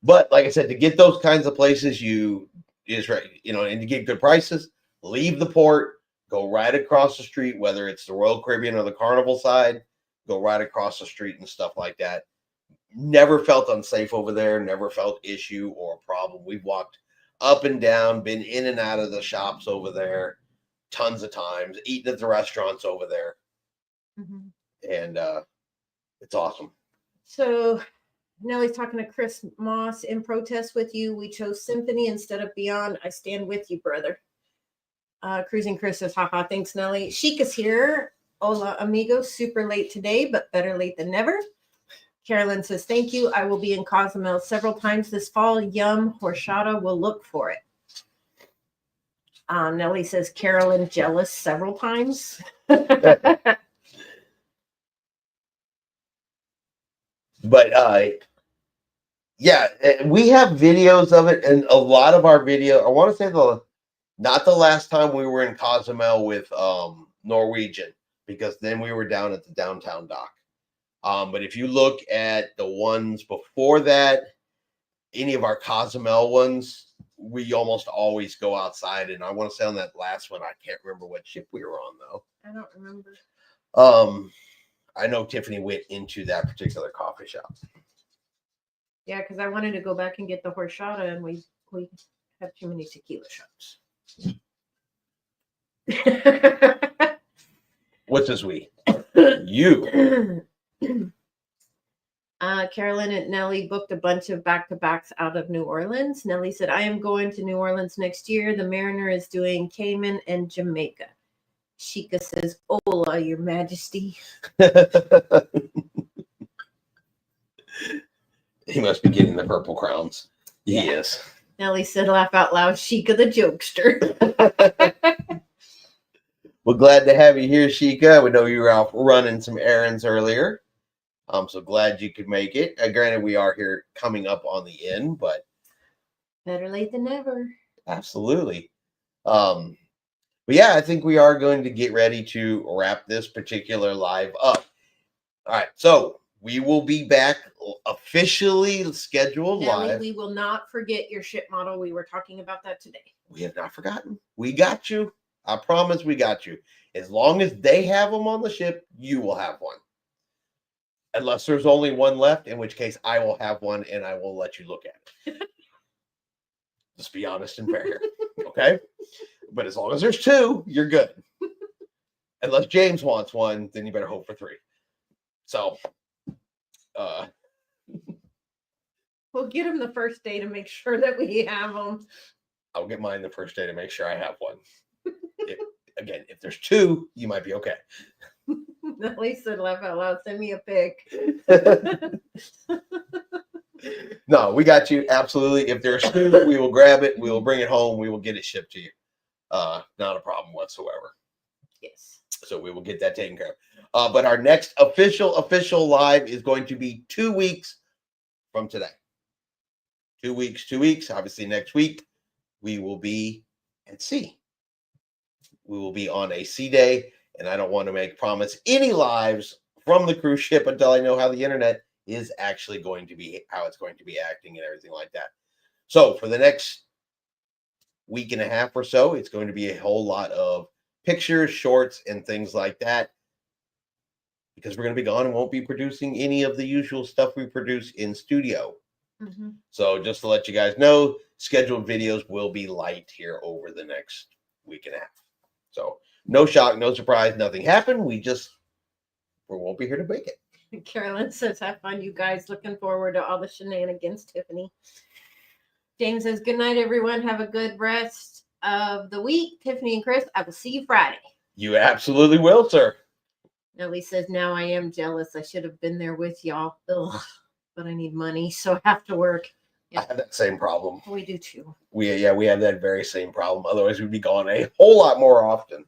But like I said, to get those kinds of places, and to get good prices, leave the port, go right across the street, whether it's the Royal Caribbean or the Carnival side, go right across the street and stuff like that. Never felt unsafe over there, never felt issue or problem. We've walked up and down, been in and out of the shops over there tons of times, eaten at the restaurants over there. Mm-hmm. And it's awesome. So Nellie's talking to Chris Moss. In protest with you, we chose Symphony instead of Beyond. I stand with you, brother. Cruising Chris says, haha, thanks, Nellie. Chica's here. Hola, amigos. Super late today, but better late than never. Carolyn says, thank you. I will be in Cozumel several times this fall. Yum, horchata. We'll look for it. Nellie says, Carolyn jealous several times. But yeah, we have videos of it, and a lot of our video. I want to say not the last time we were in Cozumel with Norwegian, because then we were down at the downtown dock. But if you look at the ones before that, any of our Cozumel ones, we almost always go outside. And I want to say on that last one, I can't remember what ship we were on though. I don't remember. I know Tiffany went into that particular coffee shop. Yeah, because I wanted to go back and get the horchata, and we have too many tequila shops. What's this we? You. Carolyn and Nellie booked a bunch of back-to-backs out of New Orleans. Nellie said, I am going to New Orleans next year. The Mariner is doing Cayman and Jamaica. Chica says, hola, your majesty. He must be getting the purple crowns. Yes. Nellie said, laugh out loud, Chica the jokester. We're glad to have you here, Chica. We know you were out running some errands earlier. I'm so glad you could make it. Granted, we are here coming up on the end, but better late than never. Absolutely. But yeah, I think we are going to get ready to wrap this particular live up. All right, so we will be back officially scheduled Nellie, live. we will not forget your ship model. We were talking about that today. We have not forgotten. We got you. I promise we got you. As long as they have them on the ship, you will have one. Unless there's only one left, in which case I will have one and I will let you look at it. Just be honest and fair here. Okay? But as long as there's two, you're good. Unless James wants one, then you better hope for three. So, we'll get him the first day to make sure that we have them. I'll get mine the first day to make sure I have one. If there's two, you might be okay. At least said laugh out loud. Send me a pic. No, we got you. Absolutely. If there's two, we will grab it. We will bring it home. We will get it shipped to you. Not a problem whatsoever. Yes. So we will get that taken care of. But our next official live is going to be 2 weeks from today. 2 weeks. Obviously, next week we will be at sea. We will be on a sea day, and I don't want to promise any lives from the cruise ship until I know how the internet is actually going to be, how it's going to be acting and everything like that. So for the next week and a half or so, it's going to be a whole lot of pictures, shorts, and things like that, because we're going to be gone and won't be producing any of the usual stuff we produce in studio. Mm-hmm. So just to let you guys know, scheduled videos will be light here over the next week and a half. So no shock, no surprise, nothing happened. We won't be here to make it. Carolyn says, have fun, you guys. Looking forward to all the shenanigans, Tiffany. James says, good night, everyone. Have a good rest of the week. Tiffany and Chris, I will see you Friday. You absolutely will, sir. Nellie says, now I am jealous. I should have been there with y'all. Ugh, but I need money, so I have to work. I have that same problem. We do too. We have that very same problem. Otherwise, we'd be gone a whole lot more often.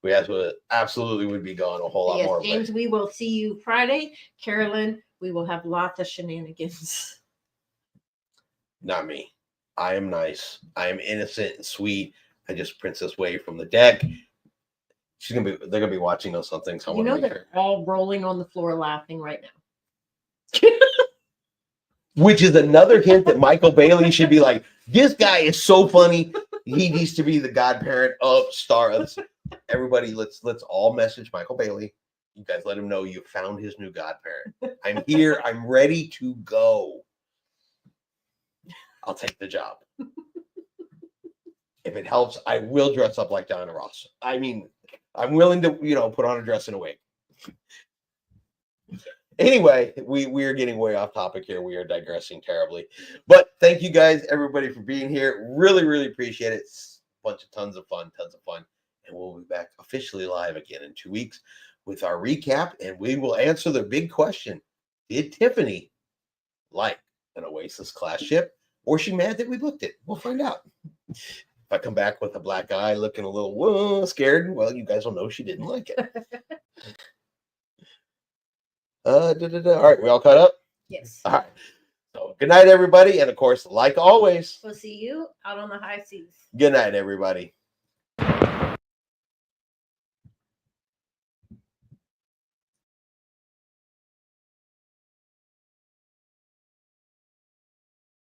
We absolutely would be gone a whole lot more. James, we will see you Friday. Carolyn, we will have lots of shenanigans. Not me. I am nice. I am innocent and sweet. I just princess wave from the deck. They're gonna be watching us on things. You know they're all rolling on the floor laughing right now. Which is another hint that Michael Bailey should be like, this guy is so funny. He needs to be the godparent of stars. Everybody, let's all message Michael Bailey. You guys let him know you found his new godparent. I'm here. I'm ready to go. I'll take the job. If it helps, I will dress up like Diana Ross. I mean, I'm willing to, put on a dress and a wig. Anyway, we are getting way off topic here. We are digressing terribly. But thank you guys, everybody, for being here. Really, really appreciate it. It's tons of fun. And we'll be back officially live again in 2 weeks with our recap. And we will answer the big question. Did Tiffany like an Oasis class ship? Or is she mad that we booked it? We'll find out. If I come back with a black eye looking a little scared, well, you guys will know she didn't like it. All right, we all caught up? Yes. All right. So good night, everybody. And of course, like always, We'll see you out on the high seas. good night, everybody.